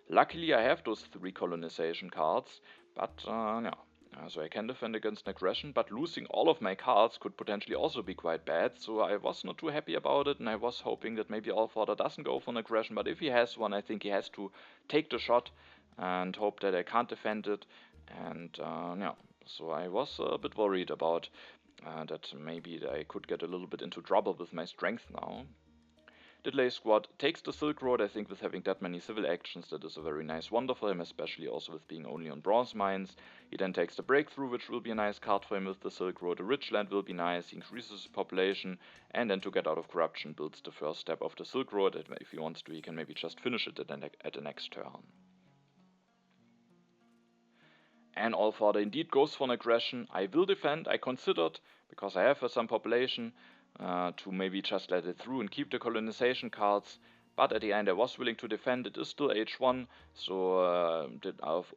Luckily I have those 3 colonization cards, but so I can defend against an aggression, but losing all of my cards could potentially also be quite bad, so I was not too happy about it, and I was hoping that maybe Allfather doesn't go for an aggression, but if he has one, I think he has to take the shot and hope that I can't defend it. And so I was a bit worried about that maybe I could get a little bit into trouble with my strength now. DiddleySquat takes the Silk Road. I think with having that many civil actions, that is a very nice wonder for him, especially also with being only on bronze mines. He then takes the Breakthrough, which will be a nice card for him with the Silk Road. The Richland will be nice, he increases his population, and then to get out of corruption builds the first step of the Silk Road. If he wants to, he can maybe just finish it at the next turn. And Allfather indeed goes for an aggression. I will defend. I considered, because I have some population, to maybe just let it through and keep the colonization cards. But at the end I was willing to defend. It is still H1, so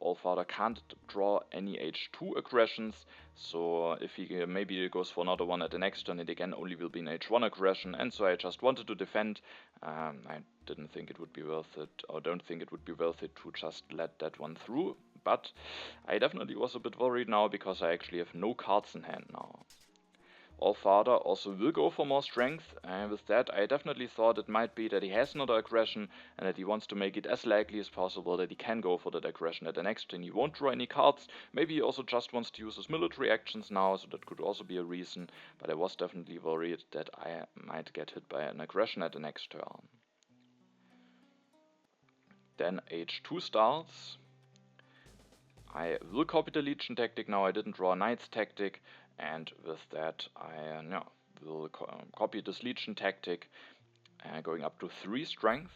Allfather can't draw any H2 aggressions. So if he maybe goes for another one at the next turn, it again only will be an H1 aggression. And so I just wanted to defend. I didn't think it would be worth it, or don't think it would be worth it to just let that one through. But I definitely was a bit worried now, because I actually have no cards in hand now. Allfather also will go for more strength, and with that I definitely thought it might be that he has another aggression and that he wants to make it as likely as possible that he can go for that aggression at the next turn. He won't draw any cards. Maybe he also just wants to use his military actions now, so that could also be a reason, but I was definitely worried that I might get hit by an aggression at the next turn. Then H2 starts. I will copy the Legion tactic now. I didn't draw a Knight's tactic, and with that I will copy this legion tactic, going up to 3 strength.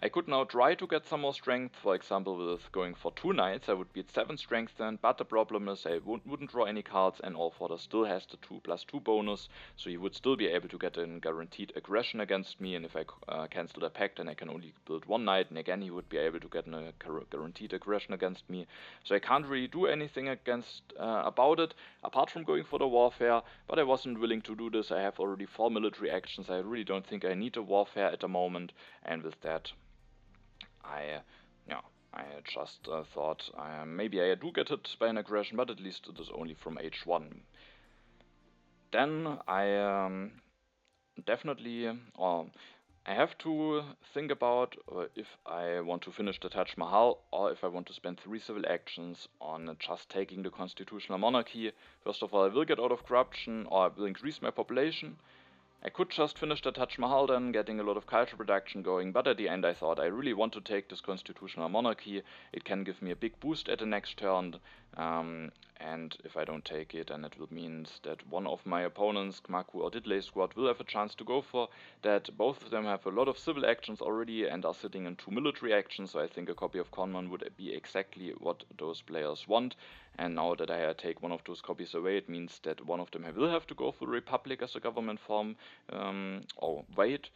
I could now try to get some more strength, for example with going for 2 knights, I would be at 7 strength then, but the problem is I wouldn't draw any cards, and Allfather still has the 2+2 bonus, so he would still be able to get a guaranteed aggression against me, and if I cancel the pact then I can only build 1 knight, and again he would be able to get a guaranteed aggression against me, so I can't really do anything about it, apart from going for the warfare, but I wasn't willing to do this. I have already 4 military actions, I really don't think I need a warfare at the moment, and with that I just thought maybe I do get hit by an aggression, but at least it is only from H1. Then I definitely, I have to think about if I want to finish the Taj Mahal or if I want to spend 3 civil actions on just taking the constitutional monarchy. First of all, I will get out of corruption, or I will increase my population. I could just finish the Taj Mahal then, getting a lot of culture production going, but at the end I thought I really want to take this constitutional monarchy. It can give me a big boost at the next turn, and if I don't take it, then it will mean that one of my opponents, Cmacu or DiddleySquat, will have a chance to go for that. Both of them have a lot of civil actions already and are sitting in 2 military actions, so I think a copy of Conman would be exactly what those players want. And now that I take one of those copies away, it means that one of them will have to go for Republic as a government form, or wait,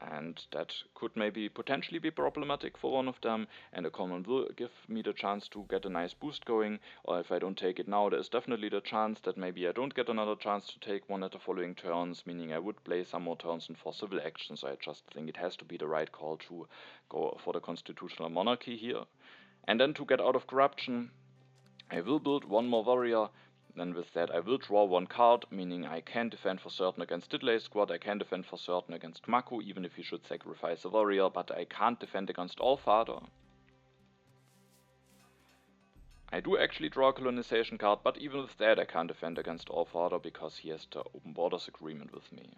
and that could maybe potentially be problematic for one of them, and a common will give me the chance to get a nice boost going, or if I don't take it now, there is definitely the chance that maybe I don't get another chance to take one at the following turns, meaning I would play some more turns and for civil actions. I just think it has to be the right call to go for the constitutional monarchy here. And then to get out of corruption, I will build 1 more warrior. Then with that I will draw 1 card, meaning I can defend for certain against DiddleySquat, I can defend for certain against Cmacu, even if he should sacrifice a warrior, but I can't defend against Allfather. I do actually draw a colonization card, but even with that I can't defend against Allfather because he has the open borders agreement with me.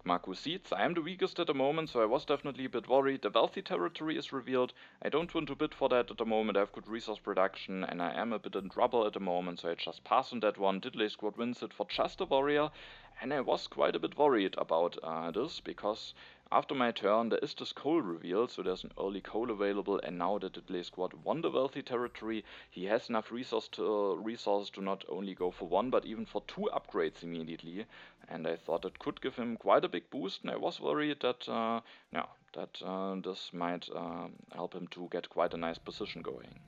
Cmacu seeds. I am the weakest at the moment, so I was definitely a bit worried. The wealthy territory is revealed. I don't want to bid for that at the moment. I have good resource production and I am a bit in trouble at the moment, so I just pass on that one. DiddleySquat wins it for just a warrior, and I was quite a bit worried about this, because after my turn there is this coal revealed, so there's an early coal available, and now that DiddleySquat won the wealthy territory, he has enough resources to not only go for 1 but even for 2 upgrades immediately, and I thought it could give him quite a big boost, and I was worried that this might help him to get quite a nice position going.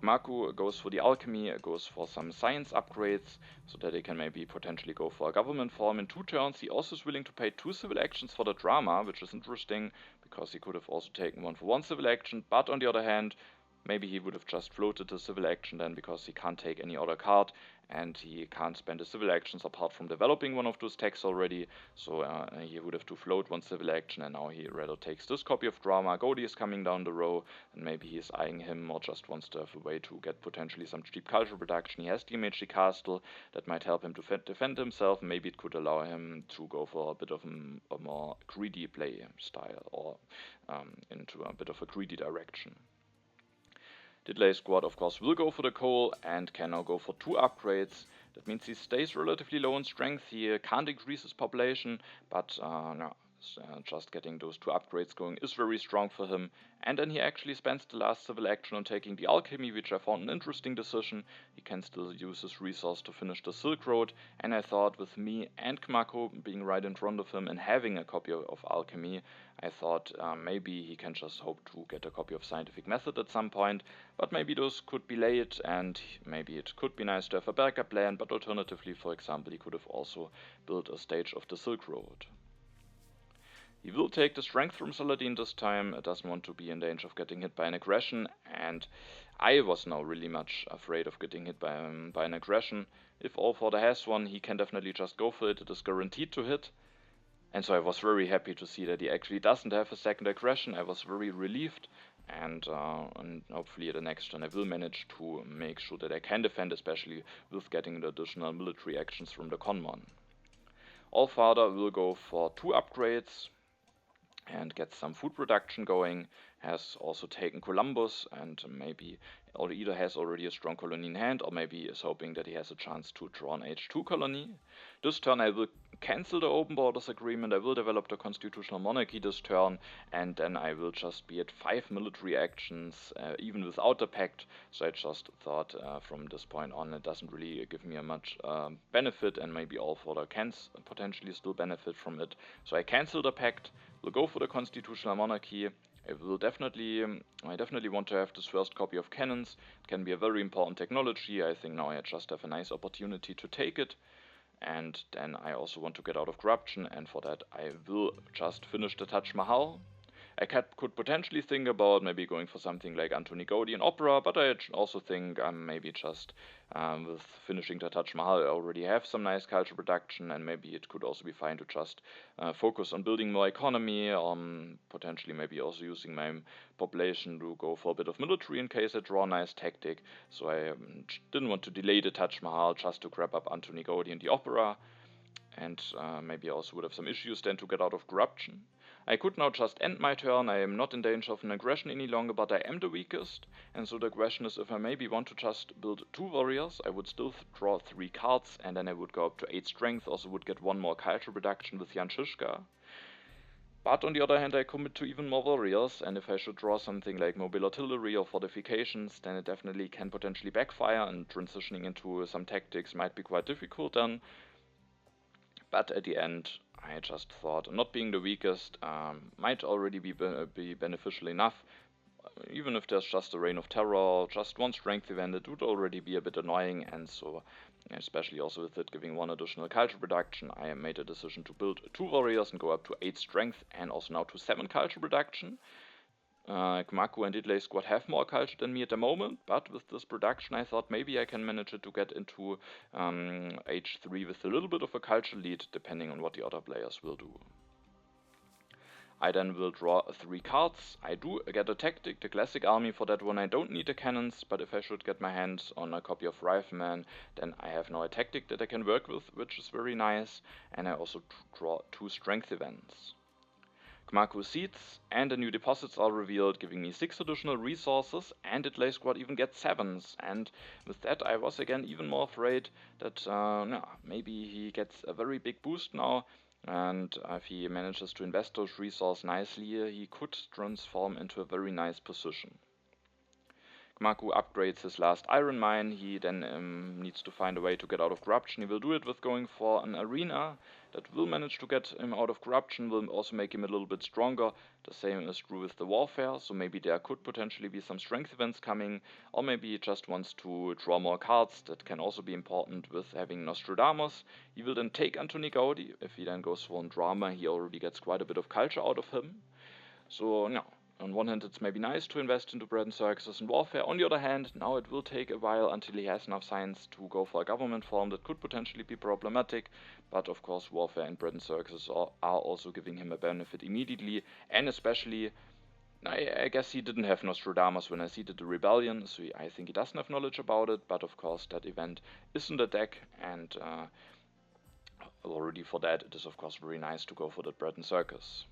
Cmacu goes for the alchemy, goes for some science upgrades, so that he can maybe potentially go for a government form in 2 turns. He also is willing to pay 2 civil actions for the drama, which is interesting, because he could have also taken 1 for 1 civil action, but on the other hand, maybe he would have just floated the civil action then, because he can't take any other card, and he can't spend the civil actions apart from developing one of those techs already, so he would have to float 1 civil action, and now he rather takes this copy of drama. Godi is coming down the row, and maybe he is eyeing him, or just wants to have a way to get potentially some cheap culture production. He has the MHG castle, that might help him to defend himself. Maybe it could allow him to go for a bit of a more greedy play style, or into a bit of a greedy direction. DiddleySquat of course will go for the coal and can now go for 2 upgrades. That means he stays relatively low in strength, he can't increase his population, but just getting those 2 upgrades going is very strong for him. And then he actually spends the last civil action on taking the alchemy, which I found an interesting decision. He can still use his resource to finish the Silk Road, and I thought with me and Cmacu being right in front of him and having a copy of alchemy, I thought maybe he can just hope to get a copy of scientific method at some point, but maybe those could be late, and maybe it could be nice to have a backup plan, but alternatively, for example, he could have also built a stage of the Silk Road. He will take the strength from Saladin this time, doesn't want to be in danger of getting hit by an aggression, and I was now really much afraid of getting hit by an aggression. If Allfather has one, he can definitely just go for it, it is guaranteed to hit. And so I was very happy to see that he actually doesn't have a second aggression. I was very relieved, and hopefully the next turn I will manage to make sure that I can defend, especially with getting the additional military actions from the Conman. Allfather will go for 2 upgrades and get some food production going, has also taken Columbus, and maybe or either has already a strong colony in hand, or maybe is hoping that he has a chance to draw an H2 colony. This turn I will cancel the open borders agreement, I will develop the constitutional monarchy this turn, and then I will just be at 5 military actions, even without the pact. So I just thought from this point on it doesn't really give me a much benefit, and maybe Allfather can potentially still benefit from it. So I cancel the pact, will go for the constitutional monarchy. I definitely want to have this first copy of cannons. It can be a very important technology. I think now I just have a nice opportunity to take it. And then I also want to get out of corruption, and for that I will just finish the Taj Mahal. I could potentially think about maybe going for something like Antony Gaudi and opera, but I also think maybe just with finishing the Taj Mahal I already have some nice culture production, and maybe it could also be fine to just focus on building more economy, potentially maybe also using my population to go for a bit of military in case I draw a nice tactic. So I didn't want to delay the Taj Mahal just to grab up Antony Gaudi and the opera, and maybe I also would have some issues then to get out of corruption. I could now just end my turn. I am not in danger of an aggression any longer, but I am the weakest, and so the question is if I maybe want to just build 2 warriors. I would still draw 3 cards, and then I would go up to 8 strength, also would get 1 more culture reduction with Jan Žižka. But on the other hand, I commit to even more warriors, and if I should draw something like mobile artillery or fortifications, then it definitely can potentially backfire, and transitioning into some tactics might be quite difficult then. But at the end, I just thought not being the weakest might already be beneficial enough. Even if there's just a reign of terror, just 1 strength event, it would already be a bit annoying, and so, especially also with it giving 1 additional culture reduction, I made a decision to build 2 warriors and go up to 8 strength, and also now to 7 culture reduction. Cmacu and DiddleySquat have more culture than me at the moment, but with this production I thought maybe I can manage it to get into H3 with a little bit of a culture lead, depending on what the other players will do. I then will draw 3 cards. I do get a tactic, the classic army. For that one I don't need the cannons, but if I should get my hands on a copy of Rifleman, then I have now a tactic that I can work with, which is very nice, and I also draw 2 strength events. Cmacu seeds and the new deposits are revealed, giving me 6 additional resources, and DiddleySquat even gets 7s, and with that I was again even more afraid that maybe he gets a very big boost now, and if he manages to invest those resources nicely, he could transform into a very nice position. Cmacu upgrades his last iron mine. He then needs to find a way to get out of corruption. He will do it with going for an arena that will manage to get him out of corruption, will also make him a little bit stronger. The same is true with the warfare, so maybe there could potentially be some strength events coming, or maybe he just wants to draw more cards. That can also be important with having Nostradamus. He will then take Antony Gaudi. If he then goes for a drama, he already gets quite a bit of culture out of him. So, yeah. On one hand, it's maybe nice to invest into bread and circuses and warfare. On the other hand, now it will take a while until he has enough science to go for a government form that could potentially be problematic. But of course, warfare and bread and circuses are also giving him a benefit immediately. And especially, I guess he didn't have Nostradamus when I seeded the rebellion, so I think he doesn't have knowledge about it. But of course, that event is in the deck, and already for that, it is of course very nice to go for the bread and circus.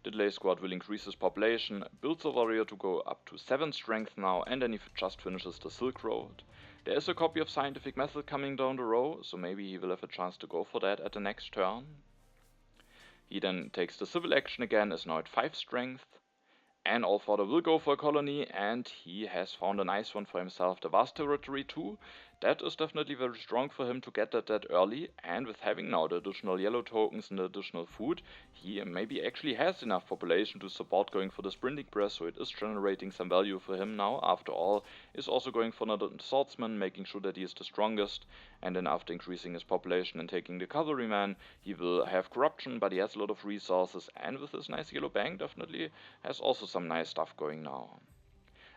DiddleySquat will increase his population, builds a warrior to go up to 7 strength now, and then he just finishes the Silk Road. There is a copy of Scientific Method coming down the row, so maybe he will have a chance to go for that at the next turn. He then takes the civil action again, is now at 5 strength. And Allfather will go for a colony, and he has found a nice one for himself, the vast territory too. That is definitely very strong for him to get that early, and with having now the additional yellow tokens and the additional food, he maybe actually has enough population to support going for the sprinting press, so it is generating some value for him now. After all, is also going for another swordsman, making sure that he is the strongest, and then after increasing his population and taking the cavalryman, he will have corruption, but he has a lot of resources, and with his nice yellow bank definitely has also some nice stuff going now.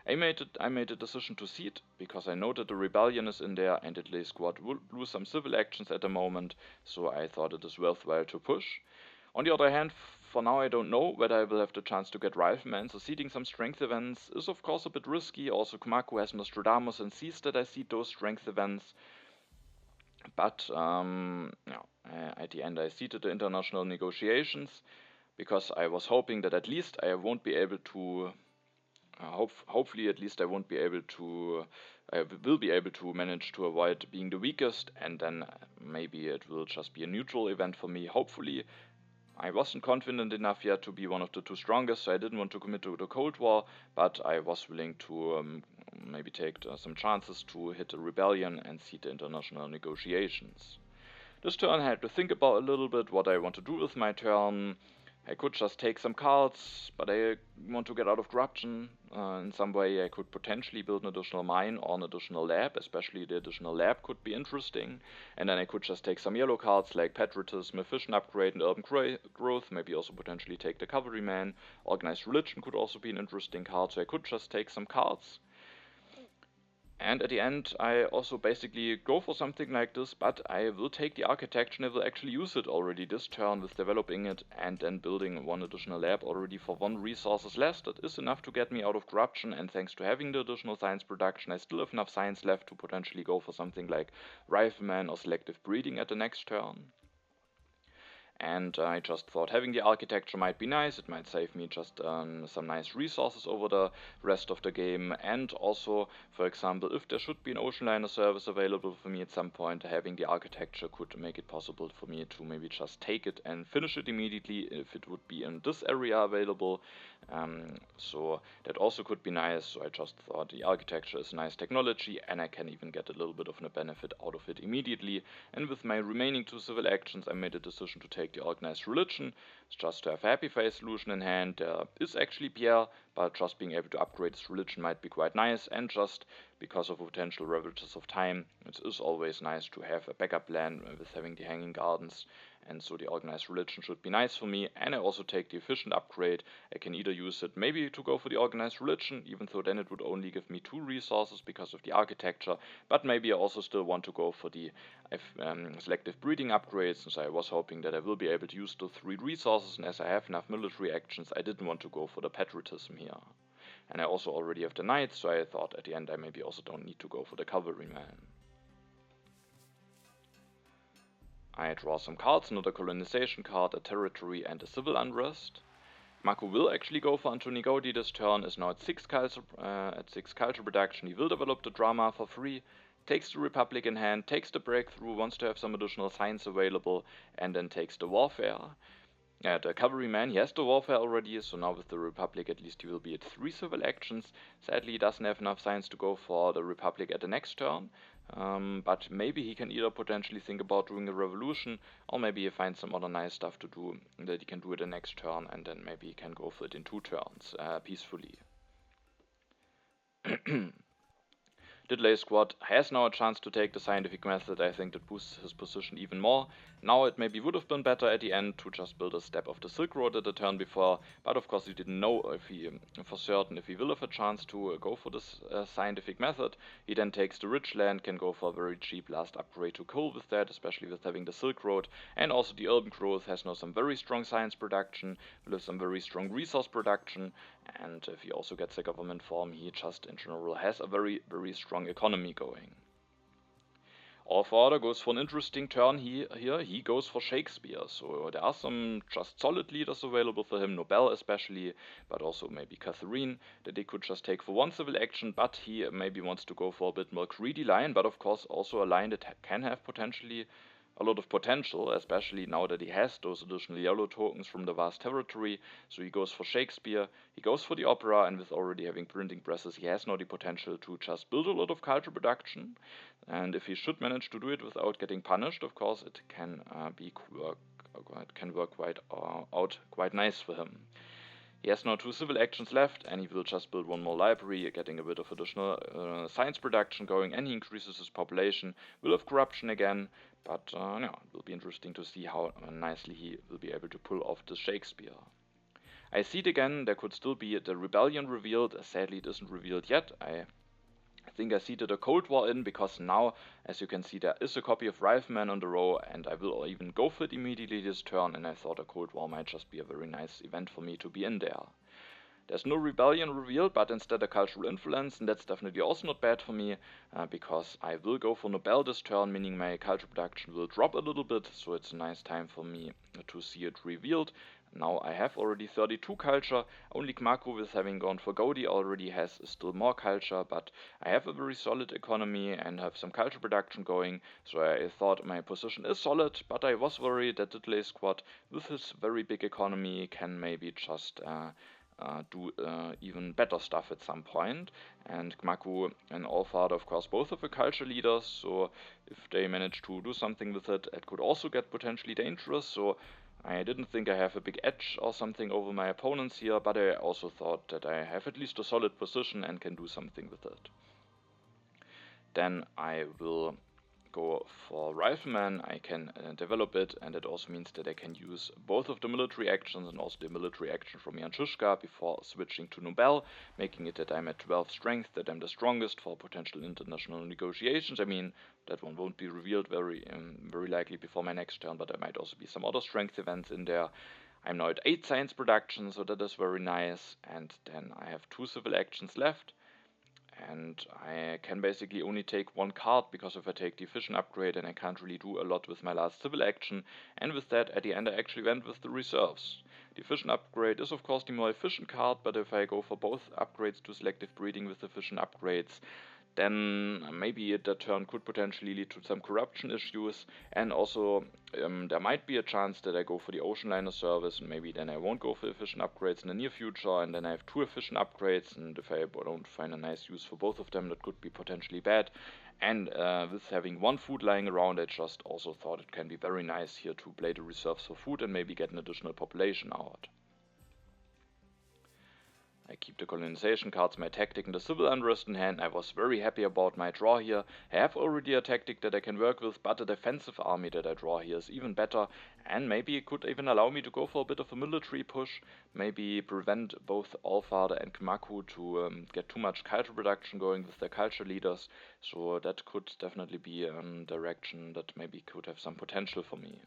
I made a decision to seed, because I know that the rebellion is in there, and DiddleySquat will lose some civil actions at the moment, so I thought it is worthwhile to push. On the other hand, for now I don't know whether I will have the chance to get Rifleman, so seeding some strength events is of course a bit risky. Also Cmacu has Nostradamus and sees that I seed those strength events. But at the end I seeded the international negotiations, because I was hoping that at least I won't be able to hopefully at least I will be able to manage to avoid being the weakest, and then maybe it will just be a neutral event for me. Hopefully, I wasn't confident enough yet to be one of the two strongest, so I didn't want to commit to the Cold War, but I was willing to maybe take some chances to hit a rebellion and see the international negotiations. This turn I had to think about a little bit what I want to do with my turn. I could just take some cards, but I want to get out of corruption. In some way I could potentially build an additional mine or an additional lab, especially the additional lab could be interesting. And then I could just take some yellow cards like patriotism, efficient upgrade, and urban growth, maybe also potentially take the cavalryman. Organized religion could also be an interesting card, so I could just take some cards. And at the end, I also basically go for something like this, but I will take the architecture and I will actually use it already this turn with developing it and then building one additional lab already for 1 resources less. That is enough to get me out of corruption, and thanks to having the additional science production, I still have enough science left to potentially go for something like rifleman or selective breeding at the next turn. And I just thought having the architecture might be nice. It might save me just some nice resources over the rest of the game. And also, for example, if there should be an ocean liner service available for me at some point, having the architecture could make it possible for me to maybe just take it and finish it immediately if it would be in this area available. So that also could be nice. So I just thought the architecture is nice technology, and I can even get a little bit of a benefit out of it immediately. And with my remaining 2 civil actions, I made a decision to take the organized religion. It's just to have a happy face solution in hand. There is actually Pierre, but just being able to upgrade his religion might be quite nice, and just because of potential ravages of time, it is always nice to have a backup plan with having the hanging gardens. And so the organized religion should be nice for me. And I also take the efficient upgrade. I can either use it maybe to go for the organized religion, even though then it would only give me 2 resources because of the architecture, but maybe I also still want to go for the selective breeding upgrades, since I was hoping that I will be able to use the 3 resources, and as I have enough military actions, I didn't want to go for the patriotism here. And I also already have the knights, so I thought at the end I maybe also don't need to go for the cavalryman. I draw some cards, another colonization card, a territory, and a civil unrest. Cmacu will actually go for Antoni Gaudi this turn, is now at 6 culture production. He will develop the drama for free, takes the Republic in hand, takes the breakthrough, wants to have some additional science available, and then takes the warfare. The cavalryman, he has the warfare already, so now with the Republic at least he will be at 3 civil actions. Sadly, he doesn't have enough science to go for the Republic at the next turn. But maybe he can either potentially think about doing a revolution, or maybe he finds some other nice stuff to do that he can do it the next turn, and then maybe he can go for it in 2 turns, peacefully. DiddleySquat has now a chance to take the scientific method. I think that boosts his position even more. Now it maybe would have been better at the end to just build a step of the Silk Road at the turn before, but of course he didn't know if he, for certain, if he will have a chance to go for this scientific method. He then takes the rich land, can go for a very cheap last upgrade to coal with that, especially with having the Silk Road, and also the urban growth has now some very strong science production, will have some very strong resource production, and if he also gets a government form, he just in general has a very, very strong economy going. Allfather goes for an interesting turn here. He goes for Shakespeare, so there are some just solid leaders available for him, Nobel especially, but also maybe Catherine, that he could just take for 1 civil action, but he maybe wants to go for a bit more greedy line, but of course also a line that can have potentially a lot of potential, especially now that he has those additional yellow tokens from the vast territory. So he goes for Shakespeare, he goes for the opera, and with already having printing presses, he has now the potential to just build a lot of culture production. And if he should manage to do it without getting punished, of course, it can work quite nice for him. He has now 2 civil actions left, and he will just build 1 more library, getting a bit of additional science production going, and he increases his population, will have corruption again, but yeah, it will be interesting to see how nicely he will be able to pull off the Shakespeare. I see it again, there could still be the rebellion revealed. Sadly it isn't revealed yet. I think I seeded a Cold War in, because now, as you can see, there is a copy of Rifleman on the row, and I will even go for it immediately this turn, and I thought a Cold War might just be a very nice event for me to be in there. There's no rebellion revealed, but instead a cultural influence, and that's definitely also not bad for me, because I will go for Nobel this turn, meaning my culture production will drop a little bit, so it's a nice time for me to see it revealed. Now I have already 32 culture, only Cmacu with having gone for Gaudi already has still more culture, but I have a very solid economy and have some culture production going, so I thought my position is solid, but I was worried that DiddleySquat with his very big economy can maybe just do even better stuff at some point. And Cmacu and Allfather, of course, both of the culture leaders, so if they manage to do something with it, it could also get potentially dangerous. So I didn't think I have a big edge or something over my opponents here, but I also thought that I have at least a solid position and can do something with it. Then I will go for Rifleman. I can develop it, and it also means that I can use both of the military actions and also the military action from Jan Žižka before switching to Nobel, making it that I'm at 12 strength, that I'm the strongest for potential international negotiations. I mean, that one won't be revealed very likely before my next turn, but there might also be some other strength events in there. I'm now at 8 science production, so that is very nice, and then I have 2 civil actions left. And I can basically only take 1 card, because if I take the efficient upgrade, then I can't really do a lot with my last civil action, and with that at the end I actually went with the reserves. The efficient upgrade is of course the more efficient card, but if I go for both upgrades to selective breeding with efficient upgrades, then maybe that turn could potentially lead to some corruption issues, and also there might be a chance that I go for the ocean liner service, and maybe then I won't go for efficient upgrades in the near future, and then I have 2 efficient upgrades, and if I don't find a nice use for both of them, that could be potentially bad. And with having 1 food lying around, I just also thought it can be very nice here to play the reserves for food and maybe get an additional population out. I keep the colonization cards, my tactic, and the civil unrest in hand. I was very happy about my draw here. I have already a tactic that I can work with, but the defensive army that I draw here is even better, and maybe it could even allow me to go for a bit of a military push, maybe prevent both Allfather and Cmacu to get too much culture production going with their culture leaders, so that could definitely be a direction that maybe could have some potential for me.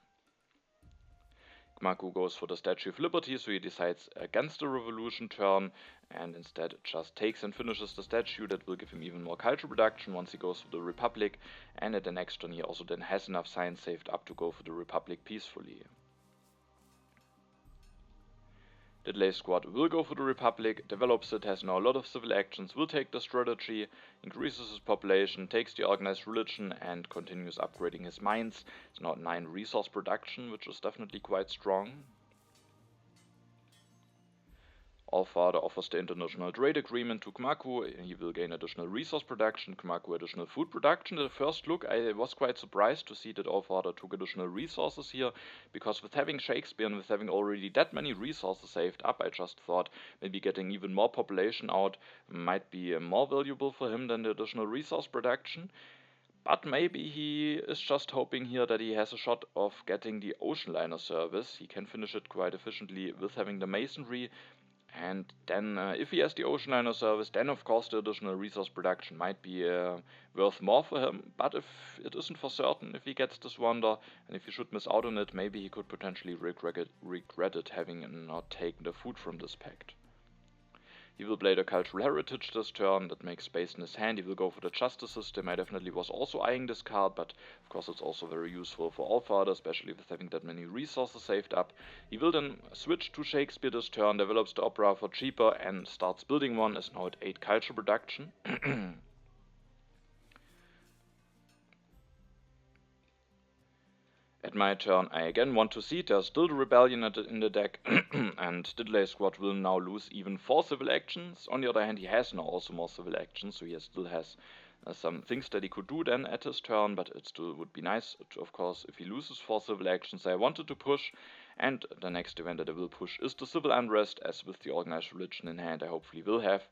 Cmacu goes for the Statue of Liberty, so he decides against the revolution turn and instead just takes and finishes the statue. That will give him even more culture production once he goes for the Republic, and at the next turn he also then has enough science saved up to go for the Republic peacefully. DiddleySquat will go for the Republic, develops it, has now a lot of civil actions, will take the strategy, increases his population, takes the organized religion, and continues upgrading his mines. It's now at 9 resource production, which is definitely quite strong. Allfather offers the international trade agreement to Cmacu. He will gain additional resource production, Cmacu additional food production. At the first look, I was quite surprised to see that Allfather took additional resources here, because with having Shakespeare and with having already that many resources saved up, I just thought maybe getting even more population out might be more valuable for him than the additional resource production. But maybe he is just hoping here that he has a shot of getting the ocean liner service. He can finish it quite efficiently with having the masonry. And then if he has the ocean liner service, then of course the additional resource production might be worth more for him. But if it isn't for certain, if he gets this wonder, and if he should miss out on it, maybe he could potentially regret it having not taken the food from this pact. He will play the cultural heritage this turn, that makes space in his hand. He will go for the justice system. I definitely was also eyeing this card, but of course it's also very useful for Allfather, especially with having that many resources saved up. He will then switch to Shakespeare this turn, develops the opera for cheaper, and starts building one, is now at 8 culture production. At my turn, I again want to see there's still the rebellion in the deck, and DiddleySquat will now lose even 4 civil actions. On the other hand, he has now also more civil actions, so he still has some things that he could do then at his turn, but it still would be nice, of course, if he loses 4 civil actions. I wanted to push, and the next event that I will push is the civil unrest, as with the organized religion in hand I hopefully will have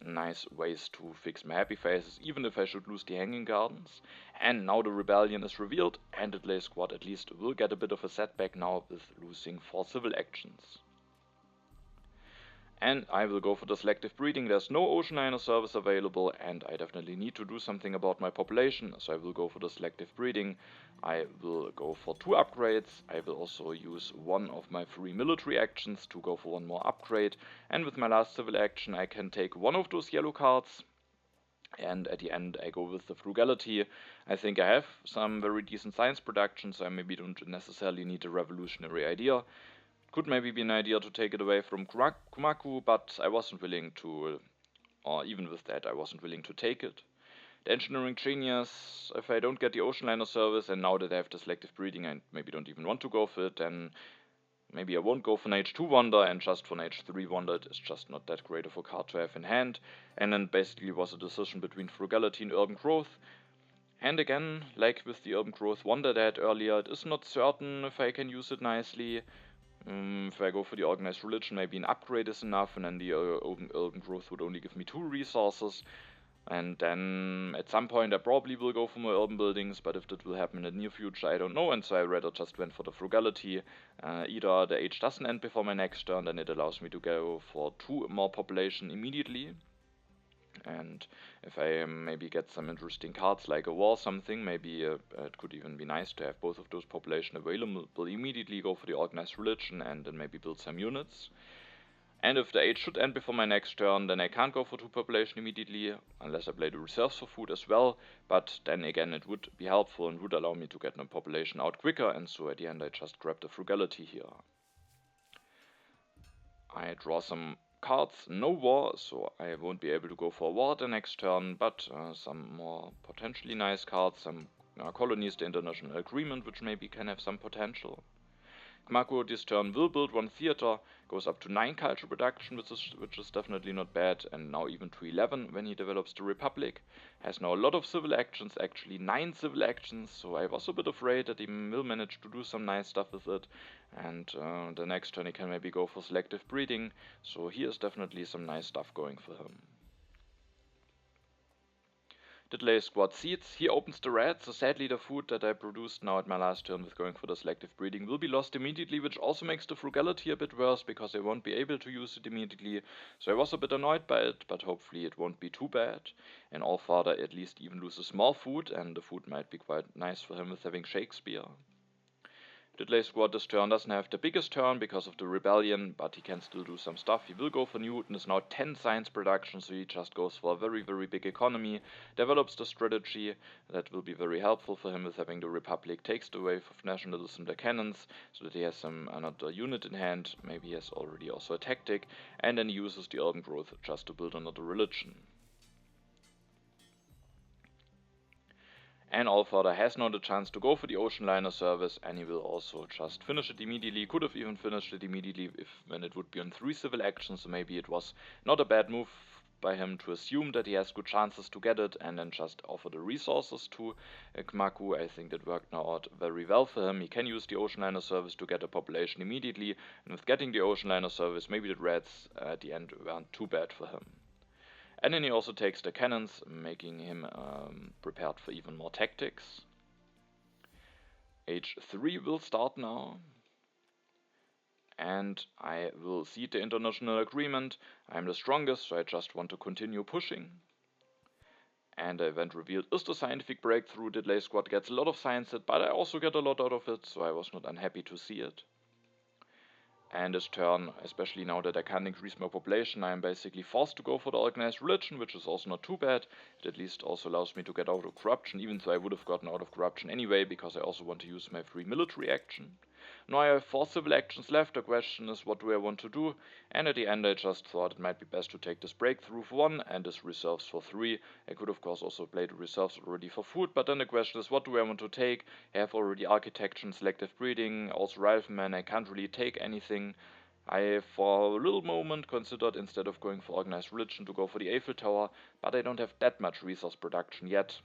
nice ways to fix my happy faces, even if I should lose the Hanging Gardens. And now the rebellion is revealed, and DiddleySquat at least will get a bit of a setback now with losing 4 civil actions. And I will go for the selective breeding. There's no ocean liner service available, and I definitely need to do something about my population, so I will go for the selective breeding. I will go for 2 upgrades. I will also use one of my 3 military actions to go for 1 more upgrade, and with my last civil action I can take one of those yellow cards. And at the end I go with the frugality. I think I have some very decent science production, so I maybe don't necessarily need a revolutionary idea. Could maybe be an idea to take it away from Cmacu, but I wasn't willing to, or even with that, I wasn't willing to take it. The engineering genius, if I don't get the ocean liner service, and now that I have the selective breeding, I maybe don't even want to go for it, then maybe I won't go for an H2 Wonder, and just for an H3 Wonder, it's just not that great of a card to have in hand. And then basically was a decision between Frugality and Urban Growth. And again, like with the Urban Growth Wonder that I had earlier, it is not certain if I can use it nicely. If I go for the Organized Religion, maybe an upgrade is enough, and then the Urban Growth would only give me 2 resources. And then at some point I probably will go for more urban buildings, but if that will happen in the near future, I don't know, and so I rather just went for the Frugality. Either the age doesn't end before my next turn, then it allows me to go for 2 more population immediately. And if I maybe get some interesting cards like a war something, maybe it could even be nice to have both of those population available, immediately go for the Organized Religion and then maybe build some units. And if the age should end before my next turn, then I can't go for 2 population immediately, unless I play the reserves for food as well, but then again it would be helpful and would allow me to get my population out quicker, and so at the end I just grab the Frugality here. I draw some cards, no war, so I won't be able to go for a war the next turn, but some more potentially nice cards, some colonies, the International Agreement, which maybe can have some potential. Cmacu this turn will build 1 theater, goes up to 9 culture production, which is definitely not bad, and now even to 11 when he develops the Republic. Has now a lot of civil actions, actually 9 civil actions, so I was a bit afraid that he will manage to do some nice stuff with it, and the next turn he can maybe go for selective breeding, so here's definitely some nice stuff going for him. DiddleySquat seeds. He opens the red, so sadly the food that I produced now at my last turn with going for the selective breeding will be lost immediately, which also makes the Frugality a bit worse, because I won't be able to use it immediately. So I was a bit annoyed by it, but hopefully it won't be too bad. And Allfather at least even loses more food, and the food might be quite nice for him with having Shakespeare. DiddleySquat this turn doesn't have the biggest turn because of the rebellion, but he can still do some stuff. He will go for Newton, is now 10 science production, so he just goes for a very, very big economy, develops the strategy, that will be very helpful for him with having the Republic, takes the wave of nationalism, the cannons, so that he has another unit in hand, maybe he has already also a tactic, and then he uses the urban growth just to build another religion. And Allfather has now the chance to go for the ocean liner service, and he will also just finish it immediately. Could have even finished it immediately when it would be on 3 civil actions, so maybe it was not a bad move by him to assume that he has good chances to get it and then just offer the resources to Cmacu. I think that worked now out very well for him. He can use the ocean liner service to get a population immediately, and with getting the ocean liner service, maybe the reds at the end weren't too bad for him. And then he also takes the cannons, making him prepared for even more tactics. H3 will start now. And I will cede the international agreement. I'm the strongest, so I just want to continue pushing. And the event revealed is the scientific breakthrough. DiddleySquat gets a lot of science, but I also get a lot out of it, so I was not unhappy to see it. And this turn, especially now that I can't increase my population, I am basically forced to go for the Organized Religion, which is also not too bad. It at least also allows me to get out of corruption, even though I would have gotten out of corruption anyway, because I also want to use my free military action. Now I have 4 civil actions left. The question is, what do I want to do? And at the end I just thought it might be best to take this breakthrough for 1 and this reserves for 3. I could of course also play the reserves already for food, but then the question is, what do I want to take? I have already architecture and selective breeding, also rifleman. I can't really take anything. I for a little moment considered, instead of going for Organized Religion, to go for the Eiffel Tower, but I don't have that much resource production yet.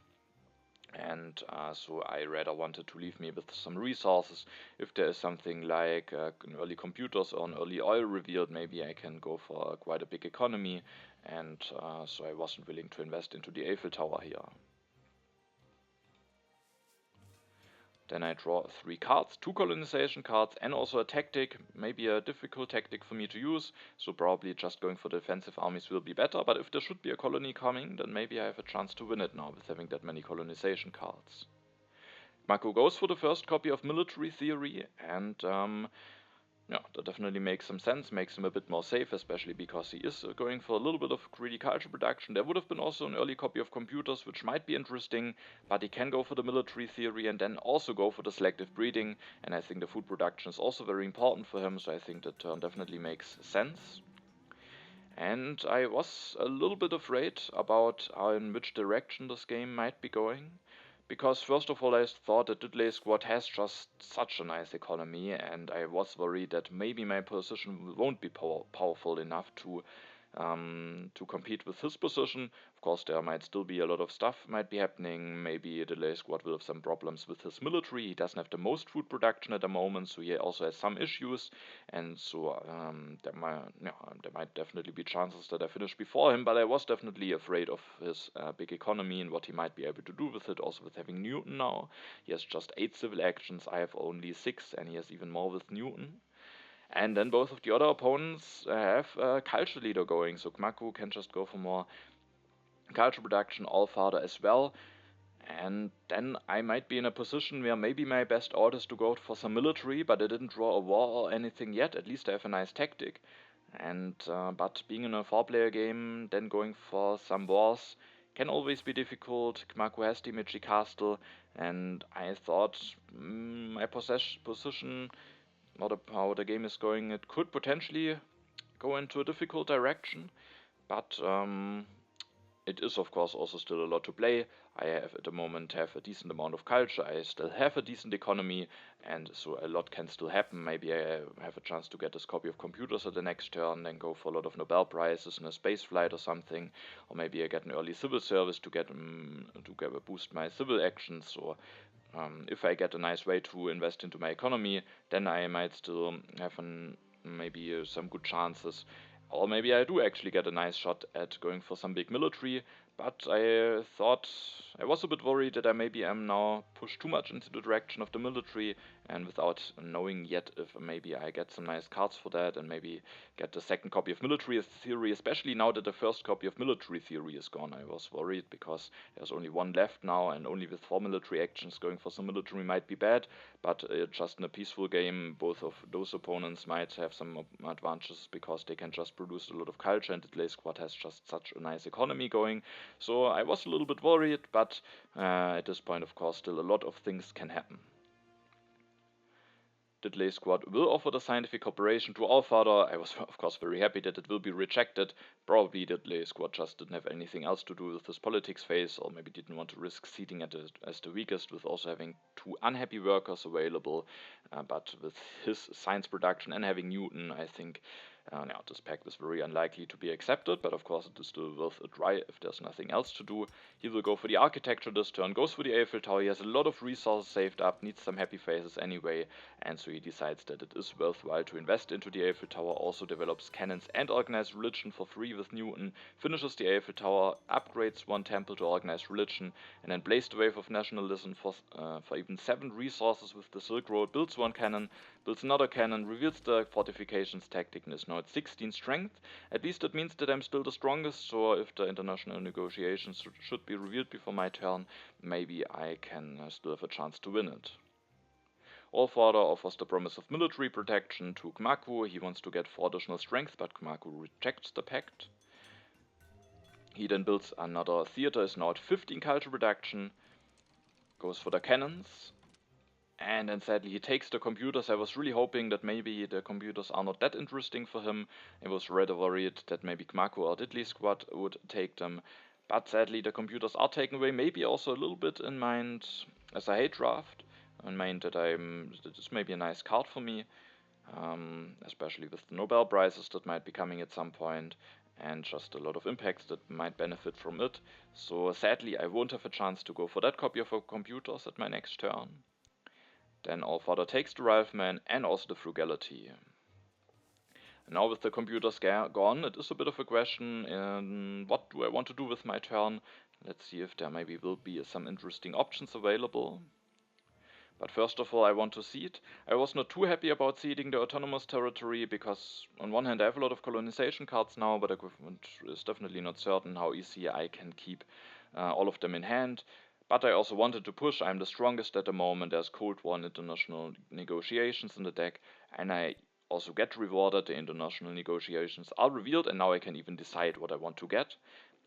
And so I rather wanted to leave me with some resources. If there is something like an early computers or an early oil revealed, maybe I can go for quite a big economy, and so I wasn't willing to invest into the Eiffel Tower here. Then I draw 3 cards, 2 colonization cards and also a tactic, maybe a difficult tactic for me to use, so probably just going for defensive armies will be better, but if there should be a colony coming, then maybe I have a chance to win it now with having that many colonization cards. Cmacu goes for the first copy of Military Theory, and Yeah, that definitely makes some sense, makes him a bit more safe, especially because he is going for a little bit of greedy culture production. There would have been also an early copy of computers, which might be interesting, but he can go for the military theory and then also go for the selective breeding, and I think the food production is also very important for him, so I think that turn definitely makes sense. And I was a little bit afraid about in which direction this game might be going. Because first of all, I thought that DiddleySquat has just such a nice economy, and I was worried that maybe my position won't be powerful enough to compete with his position. Of course, there might still be a lot of stuff might be happening. Maybe DiddleySquat will have some problems with his military. He doesn't have the most food production at the moment, so he also has some issues, and so there might definitely be chances that I finish before him. But I was definitely afraid of his big economy and what he might be able to do with it. Also with having Newton now, he has just 8 civil actions. I have only 6, and he has even more with Newton. And then both of the other opponents have a culture leader going, so Cmacu can just go for more culture production, Allfather as well. And then I might be in a position where maybe my best order is to go for some military, but I didn't draw a war or anything yet. At least I have a nice tactic. And but being in a 4-player game, then going for some wars can always be difficult. Cmacu has the Michi Castle, and I thought my position or how the game is going, it could potentially go into a difficult direction, but it is of course also still a lot to play. I have at the moment have a decent amount of culture, I still have a decent economy, and so a lot can still happen. Maybe I have a chance to get this copy of computers at the next turn, then go for a lot of Nobel Prizes in a space flight or something, or maybe I get an early civil service to get boost my civil actions, or if I get a nice way to invest into my economy, then I might still have maybe some good chances. Or maybe I do actually get a nice shot at going for some big military, but I thought I was a bit worried that I maybe am now pushed too much into the direction of the military, and without knowing yet if maybe I get some nice cards for that and maybe get the second copy of military theory, especially now that the first copy of military theory is gone. I was worried because there's only one left now, and only with 4 military actions going for some military might be bad, but just in a peaceful game, both of those opponents might have some advantages because they can just produce a lot of culture, and DiddleySquat has just such a nice economy going. So I was a little bit worried, but at this point, of course, still a lot of things can happen. DiddleySquat will offer the scientific cooperation to Allfather. I was, of course, very happy that it will be rejected. Probably DiddleySquat just didn't have anything else to do with his politics phase, or maybe didn't want to risk seating as the weakest, with also having 2 unhappy workers available. But with his science production and having Newton, I think now this pact is very unlikely to be accepted, but of course it is still worth a try if there's nothing else to do. He will go for the architecture this turn, goes for the Eiffel Tower. He has a lot of resources saved up, needs some happy faces anyway, and so he decides that it is worthwhile to invest into the Eiffel Tower. Also develops cannons and organized religion for free with Newton, finishes the Eiffel Tower, upgrades 1 temple to organized religion, and then blazed the wave of nationalism for even 7 resources with the Silk Road, builds 1 cannon, builds another cannon, reveals the fortifications tactic, and is now at 16 strength. At least it means that I'm still the strongest, so if the international negotiations should be revealed before my turn, maybe I can still have a chance to win it. Allfather offers the promise of military protection to Cmacu. He wants to get 4 additional strength, but Cmacu rejects the pact. He then builds another theater, is now at 15 culture production, goes for the cannons, and then sadly he takes the computers. I was really hoping that maybe the computers are not that interesting for him. I was rather worried that maybe Cmacu or DiddleySquat would take them. But sadly the computers are taken away, maybe also a little bit in mind as a hate draft. In mind that this may be a nice card for me, especially with the Nobel Prizes that might be coming at some point, and just a lot of impacts that might benefit from it. So sadly I won't have a chance to go for that copy of computers at my next turn. Then Allfather takes the Rifleman and also the Frugality. Now with the computers gone, it is a bit of a question, what do I want to do with my turn? Let's see if there maybe will be some interesting options available. But first of all, I want to seed. I was not too happy about seeding the autonomous territory, because on one hand I have a lot of colonization cards now, but the government is definitely not certain how easy I can keep all of them in hand. But I also wanted to push. I'm the strongest at the moment. There's Cold War and international negotiations in the deck, and I also get rewarded. The international negotiations are revealed, and now I can even decide what I want to get.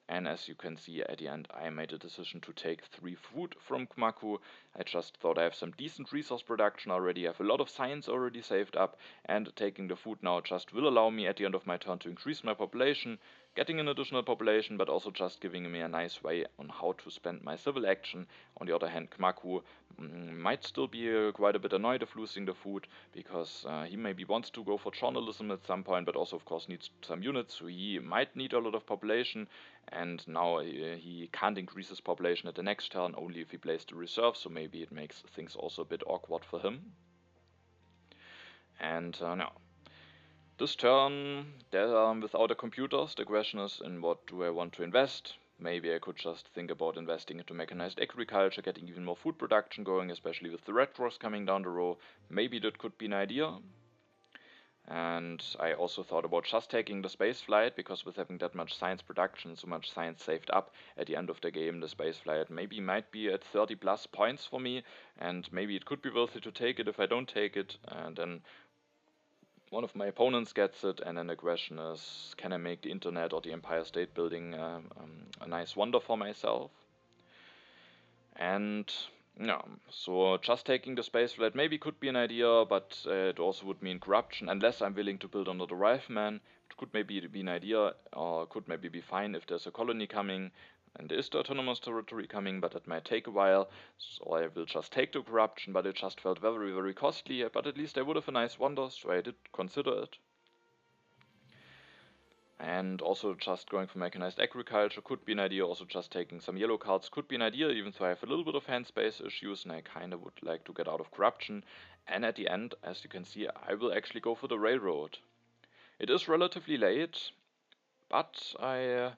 And as you can see at the end, I made a decision to take 3 food from Cmacu. I just thought I have some decent resource production already, I have a lot of science already saved up, and taking the food now just will allow me at the end of my turn to increase my population, getting an additional population, but also just giving me a nice way on how to spend my civil action. On the other hand, Cmacu might still be quite a bit annoyed of losing the food, because he maybe wants to go for journalism at some point, but also of course needs some units, so he might need a lot of population. And now he can't increase his population at the next turn, only if he plays the reserve, so maybe it makes things also a bit awkward for him. And now, this turn, without the computers, the question is, in what do I want to invest? Maybe I could just think about investing into mechanized agriculture, getting even more food production going, especially with the Red Cross coming down the road. Maybe that could be an idea. And I also thought about just taking the space flight, because with having that much science production, so much science saved up, at the end of the game the space flight maybe might be at 30 plus points for me, and maybe it could be worth it to take it if I don't take it, and then one of my opponents gets it, and then the question is, can I make the internet or the Empire State Building a nice wonder for myself? And yeah, so just taking the space flight maybe could be an idea, but it also would mean corruption, unless I'm willing to build another rifleman. It could maybe be an idea, or could maybe be fine if there's a colony coming, and there is the autonomous territory coming, but it might take a while, so I will just take the corruption, but it just felt very, very costly, but at least I would have a nice wonder, so I did consider it. And also just going for mechanized agriculture could be an idea, also just taking some yellow cards could be an idea, even though I have a little bit of hand space issues and I kind of would like to get out of corruption. And at the end, as you can see, I will actually go for the railroad. It is relatively late, but I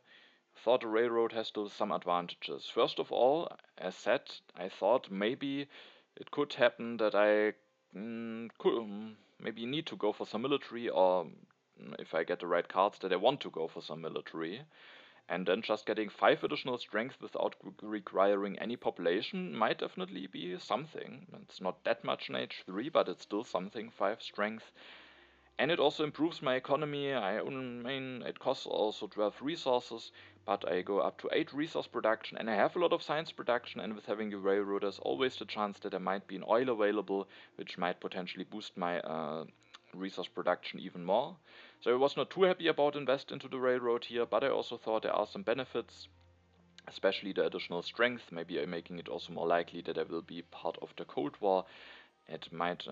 thought the railroad has still some advantages. First of all, as said, I thought maybe it could happen that I could maybe need to go for some military, or if I get the right cards, that I want to go for some military. And then just getting 5 additional strength without requiring any population might definitely be something. It's not that much in H3, but it's still something, 5 strength. And it also improves my economy. It costs also 12 resources, but I go up to 8 resource production, and I have a lot of science production, and with having a railroad there's always the chance that there might be an oil available, which might potentially boost my resource production even more. So I was not too happy about investing into the railroad here, but I also thought there are some benefits, especially the additional strength. Maybe I'm making it also more likely that I will be part of the Cold War. It might,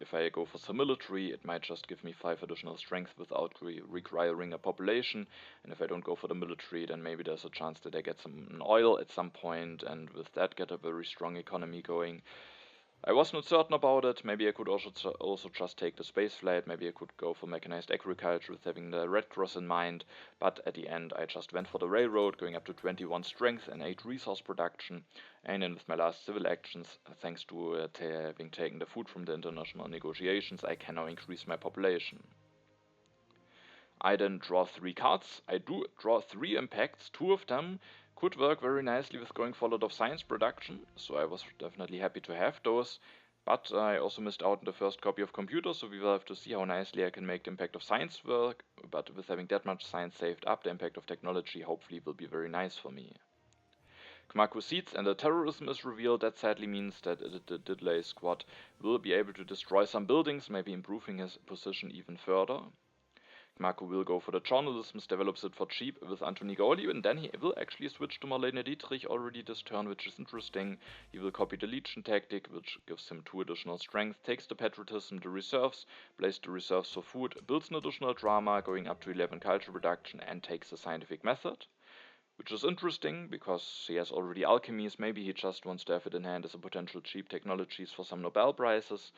if I go for some military, it might just give me 5 additional strength without requiring a population. And if I don't go for the military, then maybe there's a chance that I get some oil at some point, and with that get a very strong economy going. I was not certain about it. Maybe I could also just take the space flight. Maybe I could go for mechanized agriculture with having the Red Cross in mind. But at the end, I just went for the railroad, going up to 21 strength and 8 resource production. And then with my last civil actions, thanks to having taken the food from the international negotiations, I can now increase my population. I then draw 3 cards. I do draw 3 impacts. 2 of them could work very nicely with going for a lot of science production, so I was definitely happy to have those. But I also missed out on the first copy of computer, so we will have to see how nicely I can make the impact of science work. But with having that much science saved up, the impact of technology hopefully will be very nice for me. Cmacu seeds and the terrorism is revealed. That sadly means that the DiddleySquat will be able to destroy some buildings, maybe improving his position even further. Cmacu will go for the journalism, develops it for cheap with Anthony Gauli, and then he will actually switch to Marlene Dietrich already this turn, which is interesting. He will copy the Legion tactic, which gives him 2 additional strength, takes the patriotism, the reserves, plays the reserves for food, builds an additional drama, going up to 11 culture reduction, and takes the scientific method. Which is interesting, because he has already alchemies. Maybe he just wants to have it in hand as a potential cheap technologies for some Nobel Prizes,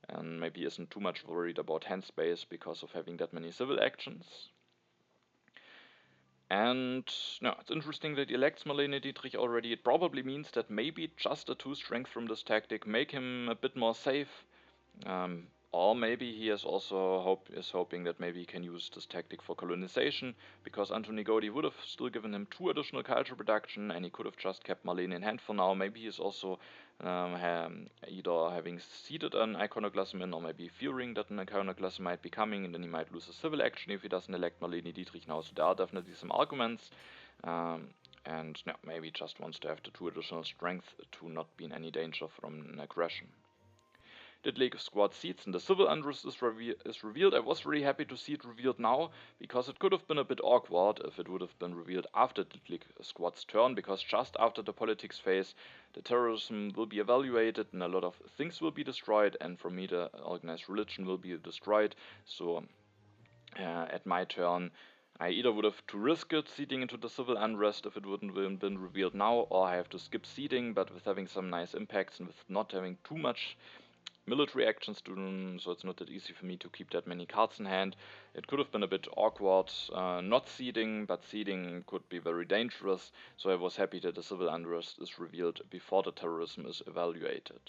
and maybe isn't too much worried about hand space because of having that many civil actions. And no, it's interesting that he elects Marlene Dietrich already. It probably means that maybe just a 2 strength from this tactic make him a bit more safe. Or maybe he is also hoping that maybe he can use this tactic for colonization, because Anthony Godi would have still given him 2 additional culture production, and he could have just kept Marlene in hand for now. Maybe he is also either having seeded an iconoclasm in, or maybe fearing that an iconoclasm might be coming, and then he might lose a civil action if he doesn't elect Marlene Dietrich now. So there are definitely some arguments. And yeah, maybe just wants to have the 2 additional strength to not be in any danger from an aggression. DiddleySquat seeds and the civil unrest is revealed. I was really happy to see it revealed now, because it could have been a bit awkward if it would have been revealed after DiddleySquat's turn, because just after the politics phase, the terrorism will be evaluated and a lot of things will be destroyed, and for me the organized religion will be destroyed. So at my turn, I either would have to risk it seeding into the civil unrest if it wouldn't have been revealed now, or I have to skip seeding, but with having some nice impacts and with not having too much military actions to do, so it's not that easy for me to keep that many cards in hand. It could have been a bit awkward not seeding, but seeding could be very dangerous, so I was happy that the civil unrest is revealed before the terrorism is evaluated.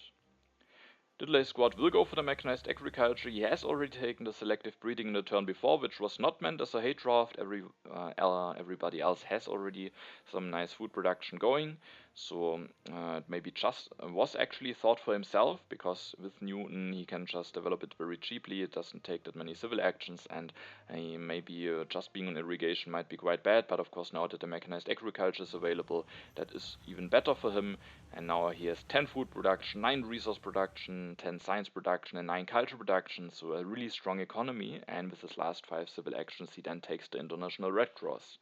DiddleySquat will go for the mechanized agriculture. He has already taken the selective breeding in the turn before, which was not meant as a hate draft. Everybody else has already some nice food production going, so it maybe just was actually thought for himself, because with Newton he can just develop it very cheaply. It doesn't take that many civil actions, and maybe just being on irrigation might be quite bad, but of course now that the mechanized agriculture is available, that is even better for him. And now he has 10 food production, 9 resource production, 10 science production, and 9 culture production, so a really strong economy. And with his last 5 civil actions, he then takes the International Red Cross,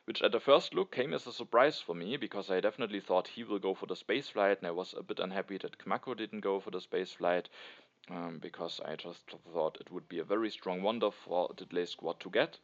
which at the first look came as a surprise for me, because I definitely thought he will go for the space flight, and I was a bit unhappy that Cmacu didn't go for the space flight, because I just thought it would be a very strong wonder for DiddleySquat to get.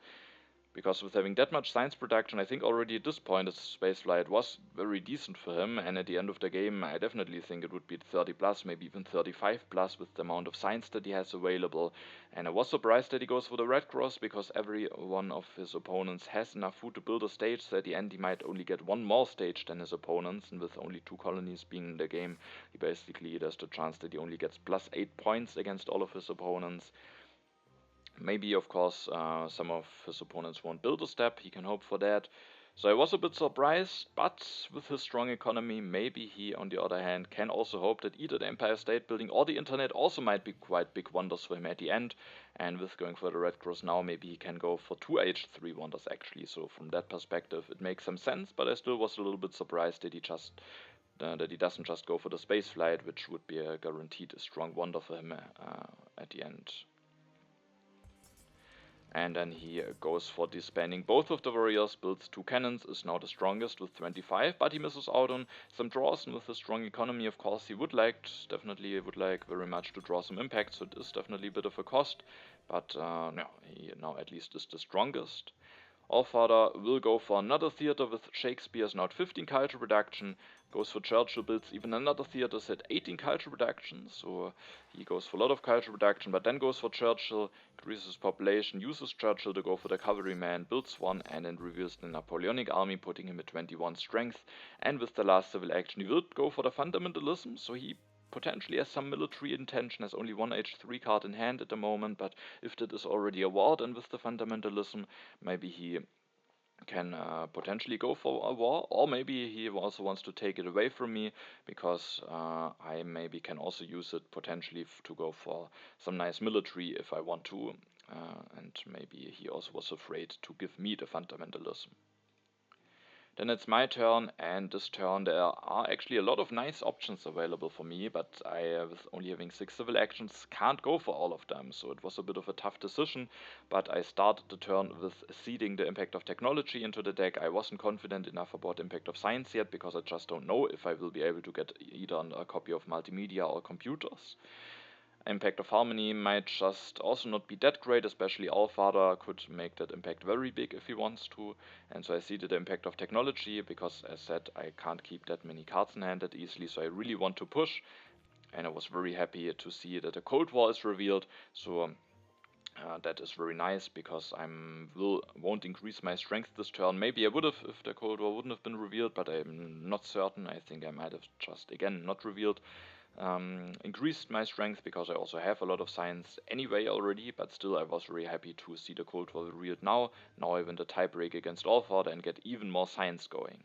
Because with having that much science production, I think already at this point, his spaceflight was very decent for him, and at the end of the game, I definitely think it would be 30 plus, maybe even 35 plus with the amount of science that he has available. And I was surprised that he goes for the Red Cross, because every one of his opponents has enough food to build a stage, so at the end he might only get 1 more stage than his opponents, and with only 2 colonies being in the game, there's the chance that he only gets plus 8 points against all of his opponents. Maybe, of course, some of his opponents won't build a step, he can hope for that. So I was a bit surprised, but with his strong economy, maybe he, on the other hand, can also hope that either the Empire State Building or the Internet also might be quite big wonders for him at the end. And with going for the Red Cross now, maybe he can go for 2 H3 wonders actually. So from that perspective, it makes some sense, but I still was a little bit surprised that he doesn't just go for the space flight, which would be a guaranteed strong wonder for him at the end. And then he goes for disbanding both of the warriors, builds 2 cannons, is now the strongest with 25, but he misses out on some draws, and with his strong economy, of course, he would like very much to draw some impact, so it is definitely a bit of a cost, but he now at least is the strongest. Allfather will go for another theater with Shakespeare's now at 15 culture production, goes for Churchill, builds even another theater set 18 culture production, so he goes for a lot of culture production, but then goes for Churchill, increases population, uses Churchill to go for the cavalryman, builds 1, and then reveals the Napoleonic army, putting him at 21 strength, and with the last civil action he will go for the fundamentalism, so he potentially has some military intention, has only 1 H3 card in hand at the moment, but if that is already a war, then with the fundamentalism, maybe he can potentially go for a war, or maybe he also wants to take it away from me, because I maybe can also use it potentially to go for some nice military if I want to, and maybe he also was afraid to give me the fundamentalism. Then it's my turn, and this turn there are actually a lot of nice options available for me, but I, with only having 6 civil actions, can't go for all of them, so it was a bit of a tough decision, but I started the turn with seeding the impact of technology into the deck. I wasn't confident enough about impact of science yet, because I just don't know if I will be able to get either a copy of multimedia or computers. Impact of Harmony might just also not be that great, especially Allfather could make that impact very big if he wants to, and so I see the impact of technology, because as said, I can't keep that many cards in hand that easily, so I really want to push, and I was very happy to see that a Cold War is revealed, so that is very nice, because I won't increase my strength this turn. Maybe I would have if the Cold War wouldn't have been revealed, but I'm not certain. I think I might have just again not revealed. increased my strength because I also have a lot of science anyway already, but still I was very happy to see the Cold War revealed now. Now I win the tiebreak against Allfather and get even more science going.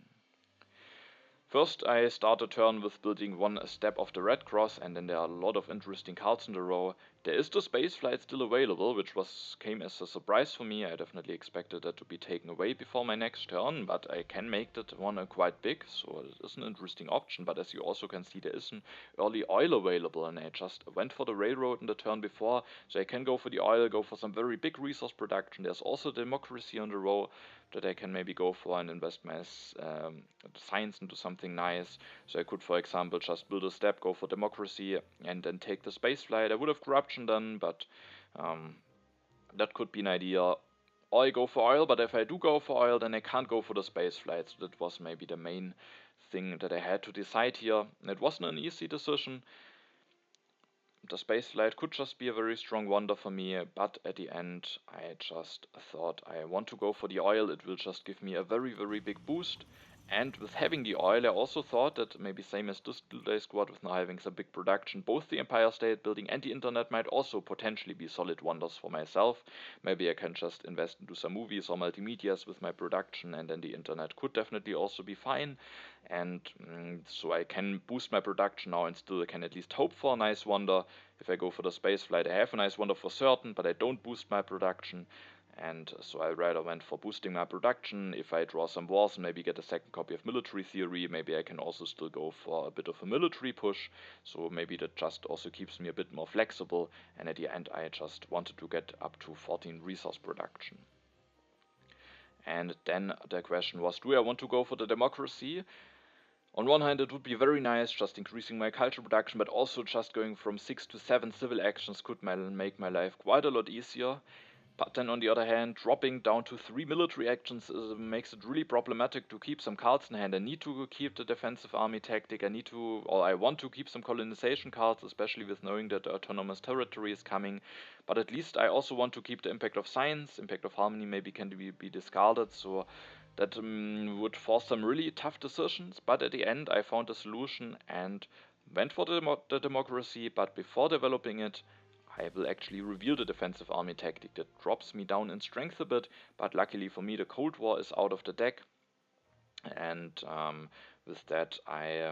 First, I start a turn with building one step of the red cross, and then there are a lot of interesting cards in the row. There is the space flight still available, which came as a surprise for me. I definitely expected that to be taken away before my next turn, but I can make that one quite big, so it is an interesting option. But as you also can see, there is an early oil available, and I just went for the railroad in the turn before, so I can go for the oil, go for some very big resource production. There's also democracy on the row that I can maybe go for and invest my science into something nice. So I could, for example, just build a step, go for democracy, and then take the space flight. I would have corruption done, but that could be an idea. Or I go for oil, but if I do go for oil, then I can't go for the space flight. So that was maybe the main thing that I had to decide here. It wasn't an easy decision. The spaceflight could just be a very strong wonder for me, but at the end I just thought I want to go for the oil. It will just give me a very, very big boost. And with having the oil, I also thought that maybe same as this DiddleySquat, with now having some big production, both the Empire State Building and the internet might also potentially be solid wonders for myself. Maybe I can just invest into some movies or multimedias with my production, and then the internet could definitely also be fine. And so I can boost my production now and still can at least hope for a nice wonder. If I go for the space flight, I have a nice wonder for certain, but I don't boost my production. And so I rather went for boosting my production. If I draw some wars and maybe get a second copy of military theory, maybe I can also still go for a bit of a military push. So maybe that just also keeps me a bit more flexible. And at the end, I just wanted to get up to 14 resource production. And then the question was, do I want to go for the democracy? On one hand, it would be very nice just increasing my culture production, but also just going from 6 to 7 civil actions could make my life quite a lot easier. But then on the other hand, dropping down to 3 military actions makes it really problematic to keep some cards in hand. I need to keep the defensive army tactic, I want to keep some colonization cards, especially with knowing that the autonomous territory is coming. But at least I also want to keep the impact of science, impact of harmony maybe can be discarded, so that would force some really tough decisions. But at the end I found a solution and went for the democracy, but before developing it, I will actually reveal the defensive army tactic that drops me down in strength a bit, but luckily for me the Cold War is out of the deck, and with that I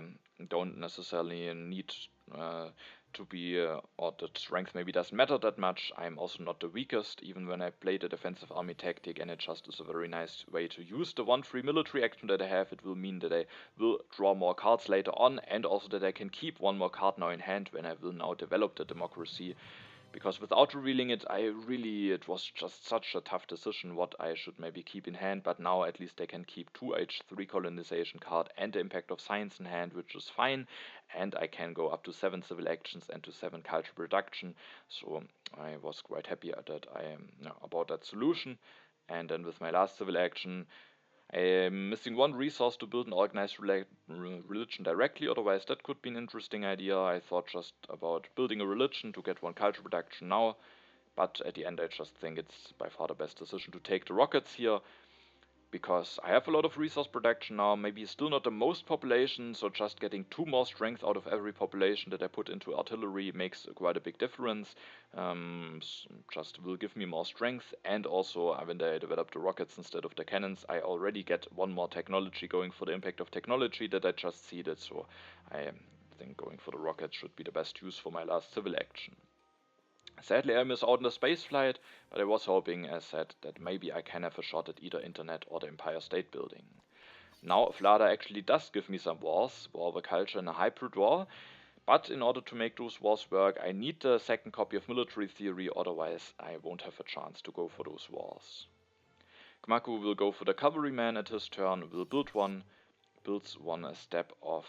don't necessarily need to be, or the strength maybe doesn't matter that much. I'm also not the weakest, even when I play the defensive army tactic, and it just is a very nice way to use the one free military action that I have. It will mean that I will draw more cards later on, and also that I can keep one more card now in hand when I will now develop the democracy. Because without revealing it, it was just such a tough decision what I should maybe keep in hand, but now at least I can keep 2 H3 colonization card and the impact of science in hand, which is fine, and I can go up to 7 civil actions and to 7 culture production, so I was quite happy about that solution. And then with my last civil action, I'm missing one resource to build an organized religion directly, otherwise that could be an interesting idea. I thought just about building a religion to get one culture production now, but at the end I just think it's by far the best decision to take the rockets here, because I have a lot of resource production now, maybe still not the most population, so just getting 2 more strength out of every population that I put into artillery makes quite a big difference. Just will give me more strength, and also when I develop the rockets instead of the cannons, I already get 1 more technology going for the impact of technology that I just seeded, so I think going for the rockets should be the best use for my last civil action. Sadly, I miss out on the space flight, but I was hoping, as said, that maybe I can have a shot at either internet or the Empire State Building. Now, Vlada actually does give me some wars, War of a Culture and a hybrid war, but in order to make those wars work, I need the second copy of military theory, otherwise I won't have a chance to go for those wars. Cmacu will go for the cavalryman at his turn, will builds one step of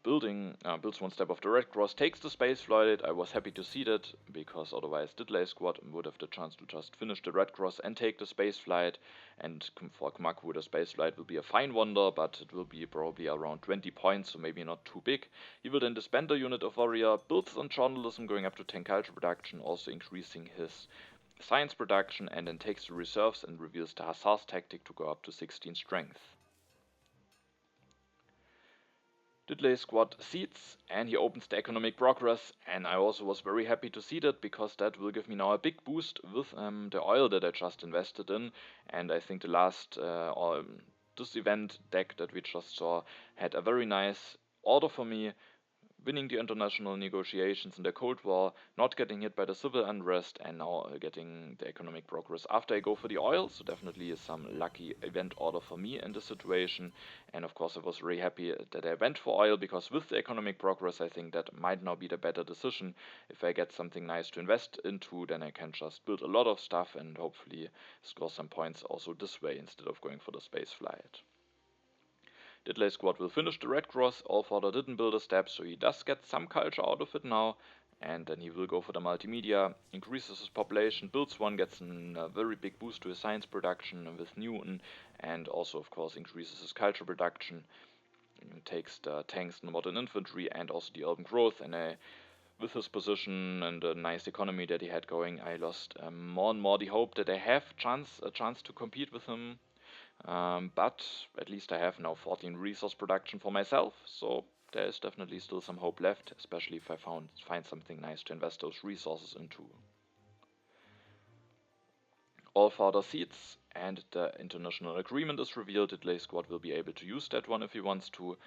builds 1 step of the red cross, takes the space flight. I was happy to see that, because otherwise DiddleySquat would have the chance to just finish the red cross and take the space flight, and for Cmacu the space flight will be a fine wonder, but it will be probably around 20 points, so maybe not too big. He will then disband a unit of warrior, builds on journalism, going up to 10 culture production, also increasing his science production, and then takes the reserves and reveals the hussars tactic to go up to 16 strength. DiddleySquat seeds, and he opens the economic progress, and I also was very happy to see that because that will give me now a big boost with the oil that I just invested in. And I think the last or this event deck that we just saw had a very nice order for me, winning the international negotiations in the Cold War, not getting hit by the civil unrest, and now getting the economic progress after I go for the oil. So definitely is some lucky event order for me in this situation. And of course I was very happy that I went for oil, because with the economic progress I think that might now be the better decision. If I get something nice to invest into, then I can just build a lot of stuff and hopefully score some points also this way instead of going for the space flight. DiddleySquat will finish the red cross. Allfather didn't build a step, so he does get some culture out of it now. And then he will go for the multimedia, increases his population, builds one, gets a very big boost to his science production with Newton, and also of course increases his culture production. Takes the tanks and modern infantry and also the urban growth, and with his position and the nice economy that he had going, I lost more and more the hope that I have a chance to compete with him. But at least I have now 14 resource production for myself, so there is definitely still some hope left, especially if I find something nice to invest those resources into. Allfather seeds, and the international agreement is revealed. DiddleySquat will be able to use that one if he wants to.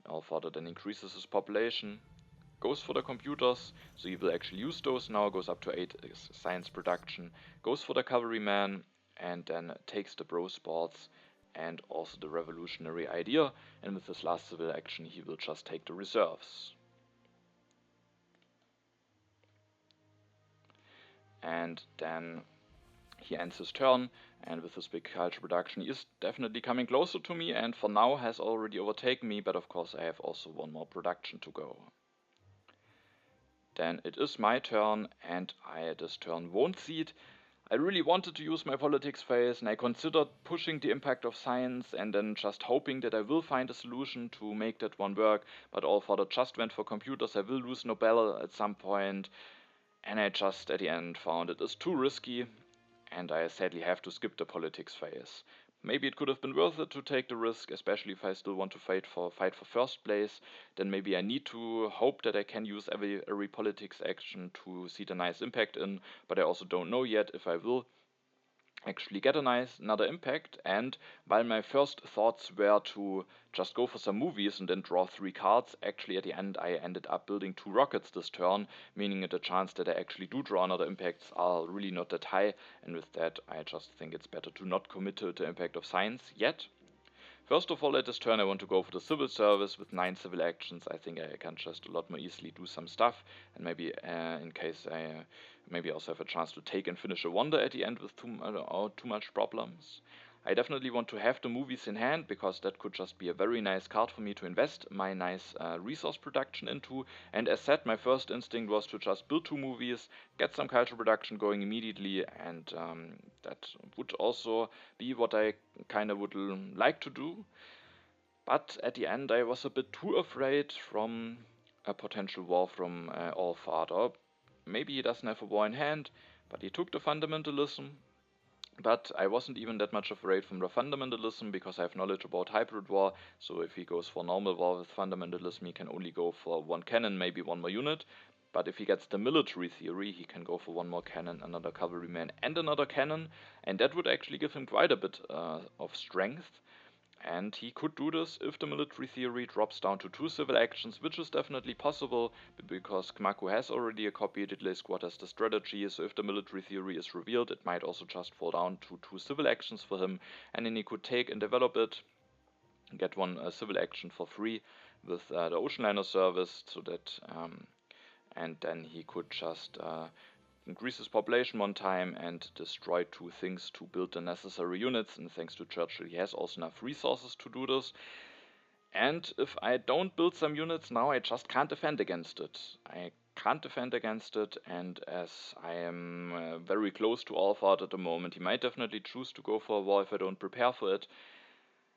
Allfather then increases his population, goes for the computers, so he will actually use those now, goes up to 8 science production, goes for the cavalryman, and then takes the bro sports and also the revolutionary idea, and with his last civil action he will just take the reserves. And then he ends his turn, and with his big culture production he is definitely coming closer to me, and for now has already overtaken me, but of course I have also one more production to go. Then it is my turn, and I this turn won't seed. I really wanted to use my politics phase, and I considered pushing the impact of science and then just hoping that I will find a solution to make that one work, but Allfather just went for computers. I will lose Nobel at some point, and I just at the end found it is too risky, and I sadly have to skip the politics phase. Maybe it could have been worth it to take the risk, especially if I still want to fight for first place. Then maybe I need to hope that I can use every politics action to see the nice impact in, but I also don't know yet if I will actually get another impact. And while my first thoughts were to just go for some movies and then draw 3 cards, actually at the end I ended up building 2 rockets this turn, meaning that the chance that I actually do draw another impacts are really not that high, and with that I just think it's better to not commit to the impact of science yet. First of all, at this turn I want to go for the civil service with 9 civil actions. I think I can just a lot more easily do some stuff, and maybe in case I maybe also have a chance to take and finish a wonder at the end with too much problems. I definitely want to have the movies in hand, because that could just be a very nice card for me to invest my nice resource production into. And as said, my first instinct was to just build 2 movies, get some culture production going immediately, and that would also be what I kind of would like to do. But at the end I was a bit too afraid from a potential war from Allfather. Maybe he doesn't have a war in hand, but he took the fundamentalism. But I wasn't even that much afraid from the fundamentalism, because I have knowledge about hybrid war, so if he goes for normal war with fundamentalism he can only go for 1 cannon, maybe 1 more unit. But if he gets the military theory, he can go for 1 more cannon, another cavalryman and another cannon, and that would actually give him quite a bit of strength. And he could do this if the military theory drops down to 2 civil actions, which is definitely possible, because Cmacu has already a copy, DiddleySquat has the strategy, so if the military theory is revealed, it might also just fall down to 2 civil actions for him, and then he could take and develop it, get 1 civil action for free with the ocean liner service, so that, and then he could just increase his population 1 time and destroy 2 things to build the necessary units, and thanks to Churchill he has also enough resources to do this. And if I don't build some units now, I just can't defend against it. I can't defend against it, and as I am very close to Allfather at the moment, he might definitely choose to go for a war if I don't prepare for it.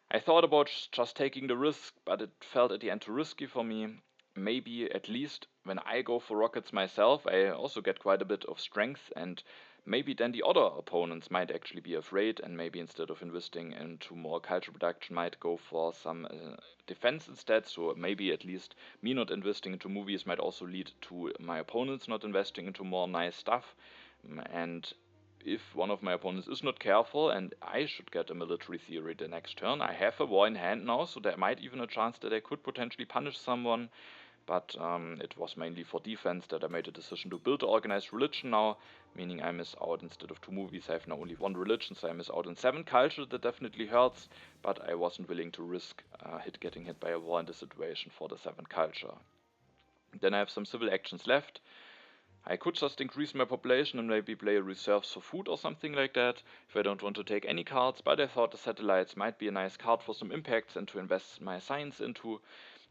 I thought about just taking the risk, but it felt at the end too risky for me. Maybe at least when I go for rockets myself, I also get quite a bit of strength, and maybe then the other opponents might actually be afraid, and maybe instead of investing into more culture production might go for some defense instead. So maybe at least me not investing into movies might also lead to my opponents not investing into more nice stuff. And if one of my opponents is not careful and I should get a military theory the next turn, I have a war in hand now, so there might even a chance that I could potentially punish someone. But it was mainly for defense that I made a decision to build an organized religion now, meaning I miss out, instead of 2 movies, I have now only 1 religion, so I miss out on 7 culture. That definitely hurts, but I wasn't willing to risk getting hit by a war in this situation for the 7 culture. Then I have some civil actions left. I could just increase my population and maybe play reserves for food or something like that, if I don't want to take any cards, but I thought the satellites might be a nice card for some impacts and to invest my science into,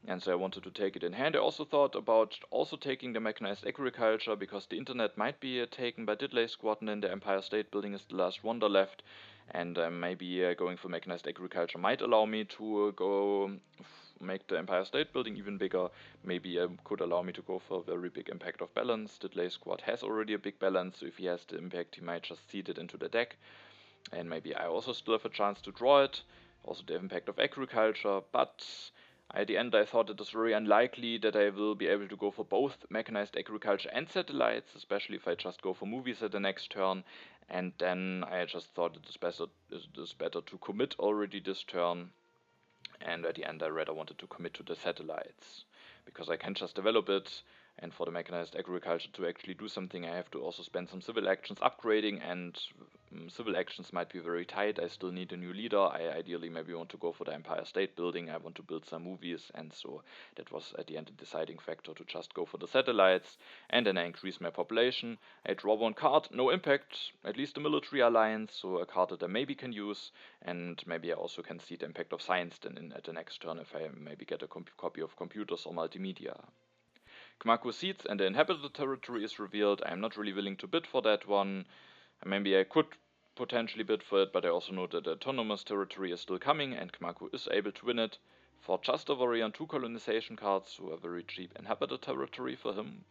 and so I wanted to take it in hand. I also thought about also taking the mechanized agriculture, because the internet might be taken by DiddleySquat and then the Empire State Building is the last wonder left, and maybe going for mechanized agriculture might allow me to go make the Empire State Building even bigger. Maybe could allow me to go for a very big impact of balance. DiddleySquat has already a big balance, so if he has the impact, he might just seed it into the deck. And maybe I also still have a chance to draw it. Also the impact of agriculture, but at the end I thought it is very unlikely that I will be able to go for both mechanized agriculture and satellites, especially if I just go for movies at the next turn. And then I just thought it is better to commit already this turn. And at the end I rather wanted to commit to the satellites, because I can just develop it, and for the mechanized agriculture to actually do something I have to also spend some civil actions upgrading, and civil actions might be very tight. I still need a new leader. I ideally maybe want to go for the Empire State Building. I want to build some movies, and so that was at the end a deciding factor to just go for the satellites. And then I increase my population. I draw 1 card, no impact, at least a military alliance, so a card that I maybe can use, and maybe I also can see the impact of science then at the next turn if I maybe get a copy of computers or multimedia. Cmacu seeds and the inhabited territory is revealed. I'm not really willing to bid for that one. Maybe I could potentially bid for it, but I also know that the autonomous territory is still coming, and Cmacu is able to win it for just a warrior and 2 colonization cards, so a very cheap inhabited territory for him.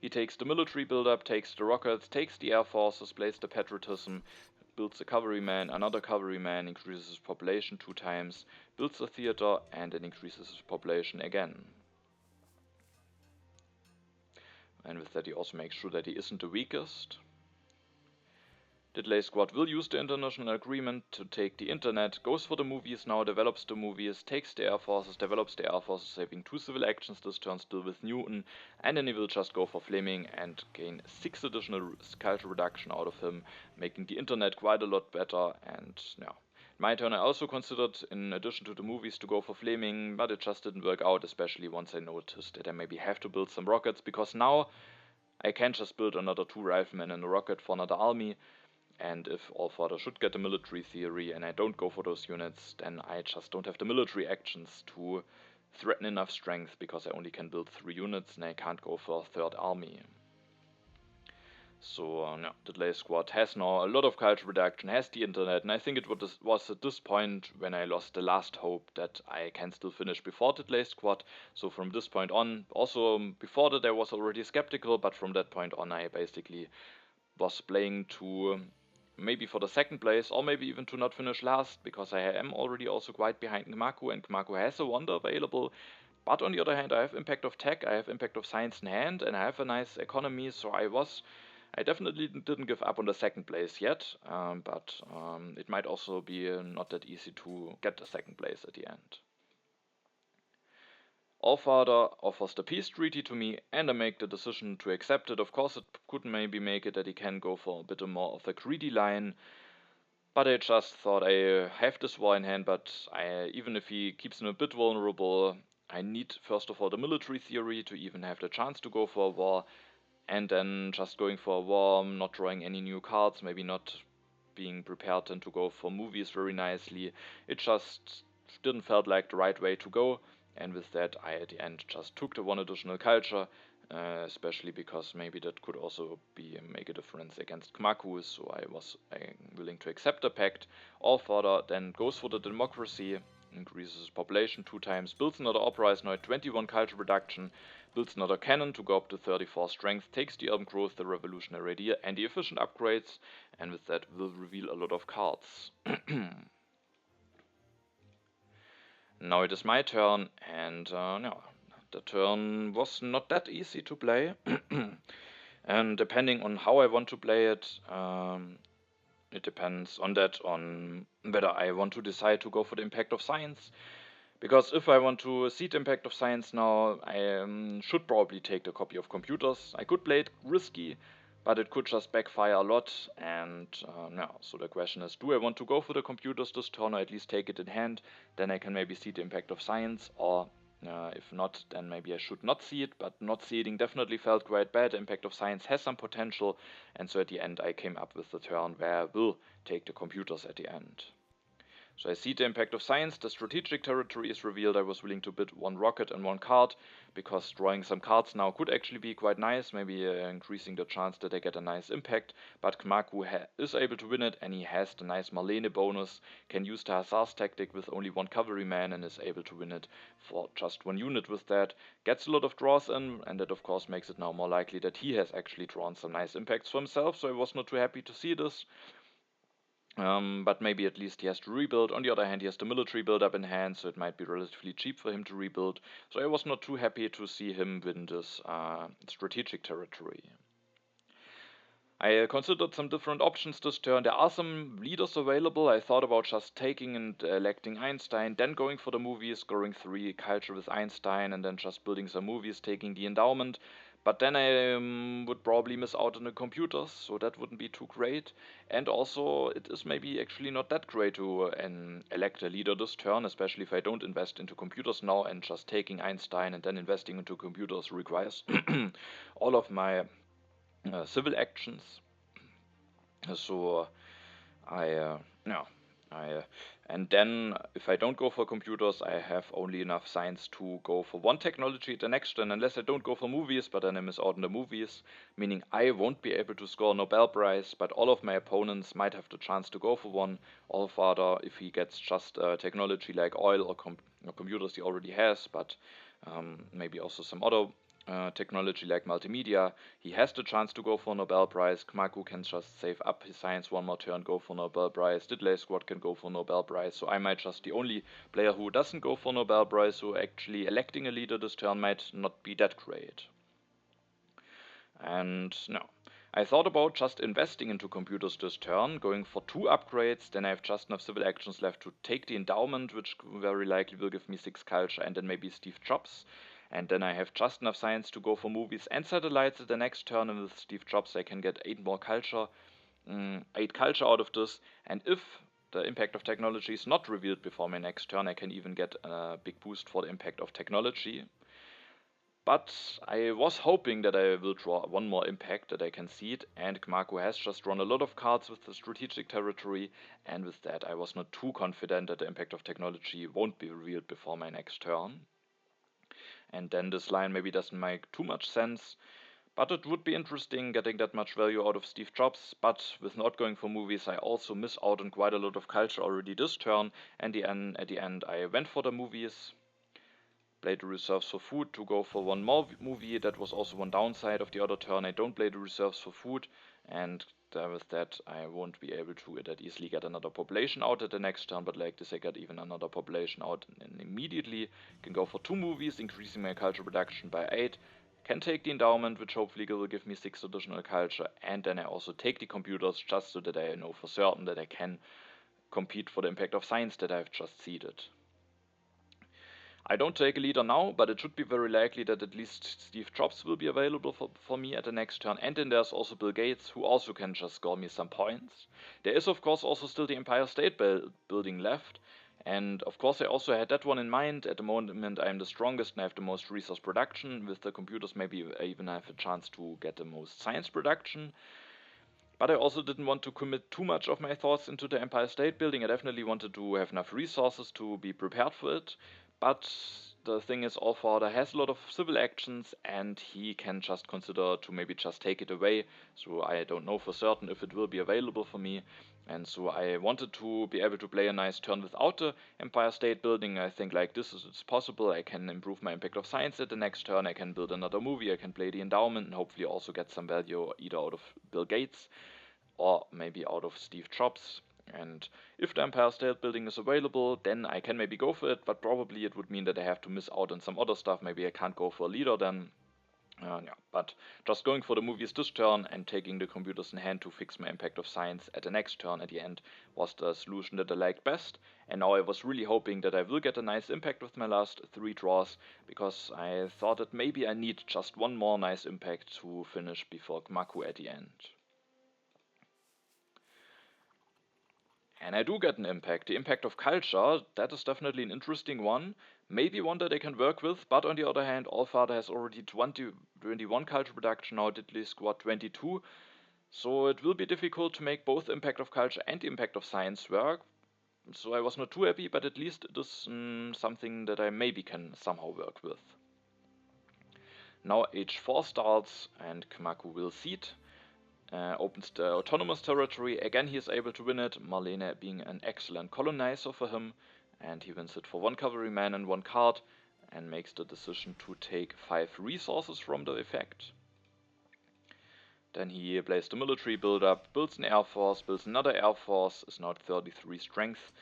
He takes the military build-up, takes the rockets, takes the air forces, plays the patriotism, builds a cavalryman, another cavalryman, increases his population 2 times, builds a theater, and then increases his population again. And with that he also makes sure that he isn't the weakest. DiddleySquat will use the international agreement to take the internet, goes for the movies now, develops the movies, takes the air forces, develops the air forces, saving 2 civil actions this turn still with Newton, and then he will just go for Fleming and gain 6 additional culture reduction out of him, making the internet quite a lot better. And yeah, my turn I also considered, in addition to the movies, to go for Fleming, but it just didn't work out, especially once I noticed that I maybe have to build some rockets, because now I can just build another 2 riflemen and a rocket for another army. And if Allfather should get a military theory and I don't go for those units, then I just don't have the military actions to threaten enough strength, because I only can build 3 units and I can't go for a 3rd army. So yeah, DiddleySquat has now a lot of culture reduction, has the internet, and I think it was at this point when I lost the last hope that I can still finish before DiddleySquat. So from this point on, also before that I was already skeptical, but from that point on I basically was playing to maybe for the 2nd place, or maybe even to not finish last, because I am already also quite behind Cmacu, and Cmacu has a wonder available. But on the other hand, I have impact of tech, I have impact of science in hand, and I have a nice economy, so I definitely didn't give up on the 2nd place yet, but it might also be not that easy to get the 2nd place at the end. Allfather offers the peace treaty to me, and I make the decision to accept it. Of course, it could maybe make it that he can go for a bit more of the greedy line, but I just thought I have this war in hand, but even if he keeps him a bit vulnerable, I need first of all the military theory to even have the chance to go for a war, and then just going for a war, not drawing any new cards, maybe not being prepared then to go for movies very nicely. It just didn't felt like the right way to go. And with that, I at the end just took the 1 additional culture, especially because maybe that could also make a difference against Cmacu, so I was willing to accept the pact. Allfather then goes for the democracy, increases his population 2 times, builds another uprising, now at 21 culture reduction, builds another cannon to go up to 34 strength, takes the urban growth, the revolutionary idea, and the efficient upgrades, and with that will reveal a lot of cards. Now it is my turn, and no, the turn was not that easy to play. And depending on how I want to play it, it depends on whether I want to decide to go for the impact of science. Because if I want to see the impact of science now, I should probably take the copy of computers. I could play it risky, but it could just backfire a lot. And so the question is, do I want to go for the computers this turn, or at least take it in hand? Then I can maybe see the impact of science, or if not, then maybe I should not see it. But not seeing definitely felt quite bad. The impact of science has some potential, and so at the end I came up with the turn where I will take the computers at the end. So I see the impact of science, the strategic territory is revealed. I was willing to bid 1 rocket and 1 card, because drawing some cards now could actually be quite nice, maybe increasing the chance that I get a nice impact. But Cmacu is able to win it, and he has the nice Marlene bonus, can use the Hussars tactic with only 1 cavalryman, and is able to win it for just 1 unit with that. Gets a lot of draws in, and that of course makes it now more likely that he has actually drawn some nice impacts for himself, so I was not too happy to see this. But maybe at least he has to rebuild. On the other hand, he has the military build-up in hand, so it might be relatively cheap for him to rebuild. So I was not too happy to see him win this strategic territory. I considered some different options this turn. There are some leaders available. I thought about just taking and electing Einstein, then going for the movies, scoring 3 culture with Einstein, and then just building some movies, taking the endowment. But then I would probably miss out on the computers, so that wouldn't be too great. And also, it is maybe actually not that great to elect a leader this turn, especially if I don't invest into computers now, and just taking Einstein and then investing into computers requires all of my civil actions. So and then if I don't go for computers, I have only enough science to go for 1 technology at the next turn, unless I don't go for movies, but then I miss out on the movies, meaning I won't be able to score a Nobel Prize, but all of my opponents might have the chance to go for one. Allfather, if he gets just technology like oil or computers he already has, but maybe also some other technology like multimedia, he has the chance to go for a Nobel Prize. Cmacu can just save up his science 1 more turn, go for a Nobel Prize. DiddleySquat can go for a Nobel Prize. So I might just the only player who doesn't go for a Nobel Prize, so actually electing a leader this turn might not be that great. And no, I thought about just investing into computers this turn, going for 2 upgrades, then I have just enough civil actions left to take the endowment, which very likely will give me 6 culture, and then maybe Steve Jobs. And then I have just enough science to go for movies and satellites at the next turn, and with Steve Jobs I can get 8 more culture, 8 culture out of this. And if the impact of technology is not revealed before my next turn, I can even get a big boost for the impact of technology. But I was hoping that I will draw 1 more impact, that I can see it, and Cmacu has just drawn a lot of cards with the strategic territory, and with that I was not too confident that the impact of technology won't be revealed before my next turn. And then this line maybe doesn't make too much sense, but it would be interesting getting that much value out of Steve Jobs. But with not going for movies, I also miss out on quite a lot of culture already this turn, and at the end I went for the movies, played the reserves for food to go for 1 more movie. That was also 1 downside of the other turn. I don't play the reserves for food, and with that I won't be able to that easily get another population out at the next turn, but like this I get even another population out, and immediately can go for 2 movies, increasing my culture production by 8, can take the endowment, which hopefully will give me 6 additional culture, and then I also take the computers, just so that I know for certain that I can compete for the impact of science that I've just seeded. I don't take a leader now, but it should be very likely that at least Steve Jobs will be available for me at the next turn. And then there's also Bill Gates, who also can just score me some points. There is of course also still the Empire State Building left. And of course I also had that one in mind. At the moment I'm the strongest and I have the most resource production. With the computers maybe I even have a chance to get the most science production. But I also didn't want to commit too much of my thoughts into the Empire State Building. I definitely wanted to have enough resources to be prepared for it. But the thing is, Allfather has a lot of civil actions, and he can just consider to maybe just take it away. So I don't know for certain if it will be available for me. And so I wanted to be able to play a nice turn without the Empire State Building. I think like this is it's possible. I can improve my Impact of Science at the next turn. I can build another movie. I can play the Endowment and hopefully also get some value either out of Bill Gates or maybe out of Steve Jobs. And if the Empire State Building is available, then I can maybe go for it, but probably it would mean that I have to miss out on some other stuff. Maybe I can't go for a leader then. Yeah, but just going for the movies this turn and taking the computers in hand to fix my Impact of Science at the next turn at the end was the solution that I liked best. And now I was really hoping that I will get a nice impact with my last 3 draws, because I thought that maybe I need just one more nice impact to finish before Cmacu at the end. And I do get an impact. The impact of culture, that is definitely an interesting one. Maybe one that I can work with, but on the other hand, Allfather has already 21 culture production, now DiddleySquat 22. So it will be difficult to make both impact of culture and the impact of science work. So I was not too happy, but at least it is something that I maybe can somehow work with. Now H4 starts and Cmacu will seed. Opens the autonomous territory. Again, he is able to win it, Marlene being an excellent colonizer for him, and he wins it for 1 cavalryman and 1 card, and makes the decision to take 5 resources from the effect. Then he plays the military build-up, builds an air force, builds another air force, is now at 33 strength,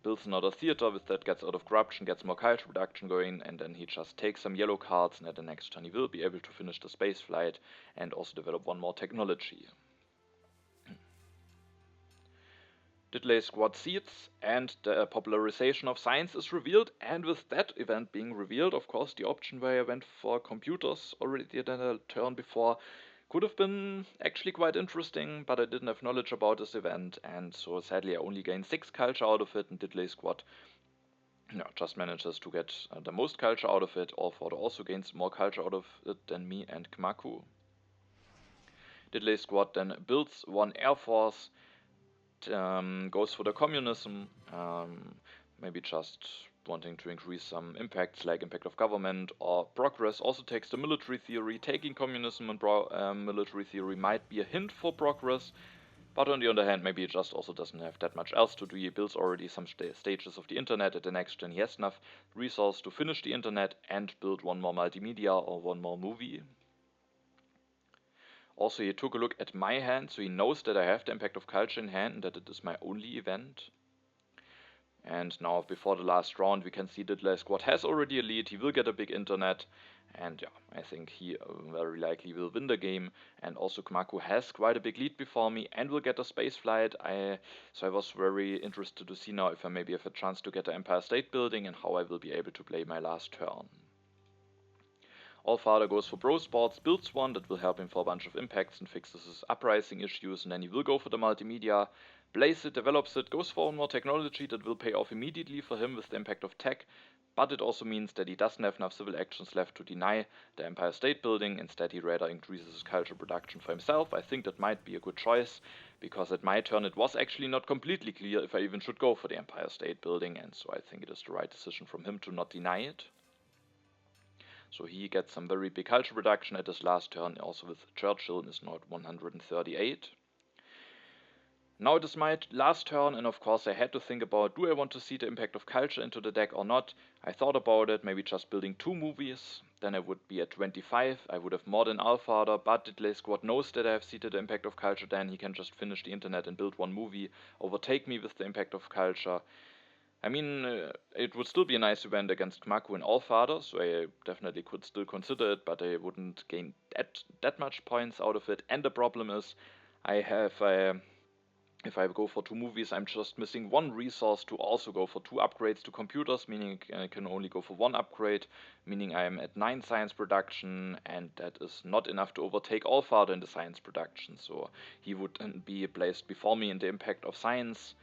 builds another theater, with that gets out of corruption, gets more culture production going, and then he just takes some yellow cards, and at the next turn he will be able to finish the space flight and also develop 1 more technology. DiddleySquat seeds, and the popularization of science is revealed, and with that event being revealed, of course, the option where I went for computers already at a turn before could have been actually quite interesting, but I didn't have knowledge about this event, and so sadly I only gained 6 culture out of it, and DiddleySquat just manages to get the most culture out of it. Allfather also gains more culture out of it than me and Cmacu. DiddleySquat then builds 1 air force, goes for the communism, maybe just wanting to increase some impacts like impact of government or progress. Also takes the military theory. Taking communism and military theory might be a hint for progress, but on the other hand, maybe it just also doesn't have that much else to do. He builds already some stages of the internet. At the next turn he has enough resource to finish the internet and build 1 more multimedia or 1 more movie. Also, he took a look at my hand, so he knows that I have the impact of culture in hand and that it is my only event. And now, before the last round, we can see that DiddleySquat has already a lead. He will get a big internet, and yeah, I think he very likely will win the game. And also, Cmacu has quite a big lead before me and will get a space flight. So I was very interested to see now if I maybe have a chance to get the Empire State Building and how I will be able to play my last turn. Allfather goes for Bro Sports, builds 1 that will help him for a bunch of impacts and fixes his uprising issues, and then he will go for the multimedia, plays it, develops it, goes for 1 more technology that will pay off immediately for him with the impact of tech, but it also means that he doesn't have enough civil actions left to deny the Empire State Building. Instead, he rather increases his culture production for himself. I think that might be a good choice, because at my turn it was actually not completely clear if I even should go for the Empire State Building, and so I think it is the right decision from him to not deny it. So he gets some very big culture reduction at his last turn, also with Churchill, and is now at 138. Now it is my last turn, and of course I had to think about, do I want to see the impact of culture into the deck or not? I thought about it, maybe just building 2 movies, then I would be at 25, I would have more than Allfather, but DiddleySquat knows that I have seeded the impact of culture, then he can just finish the internet and build 1 movie, overtake me with the impact of culture. I mean, it would still be a nice event against Cmacu and Allfather, so I definitely could still consider it, but I wouldn't gain that much points out of it. And the problem is, if I go for 2 movies, I'm just missing 1 resource to also go for 2 upgrades to computers, meaning I can only go for 1 upgrade, meaning I'm at 9 science production, and that is not enough to overtake Allfather in the science production, so he would then be placed before me in the impact of science.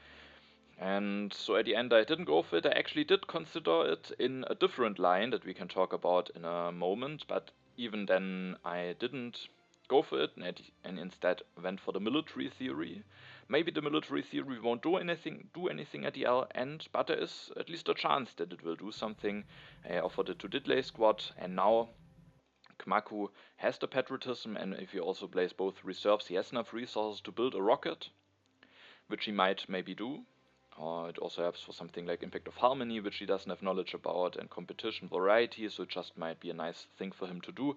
And so at the end I didn't go for it. I actually did consider it in a different line that we can talk about in a moment, but even then I didn't go for it and instead went for the military theory. Maybe the military theory won't do anything at the end, but there is at least a chance that it will do something. I offered it to DiddleySquat, and now Cmacu has the patriotism, and if he also plays both reserves, he has enough resources to build a rocket. which he might maybe do. Or it also helps for something like impact of harmony, which he doesn't have knowledge about, and competition variety, so it just might be a nice thing for him to do.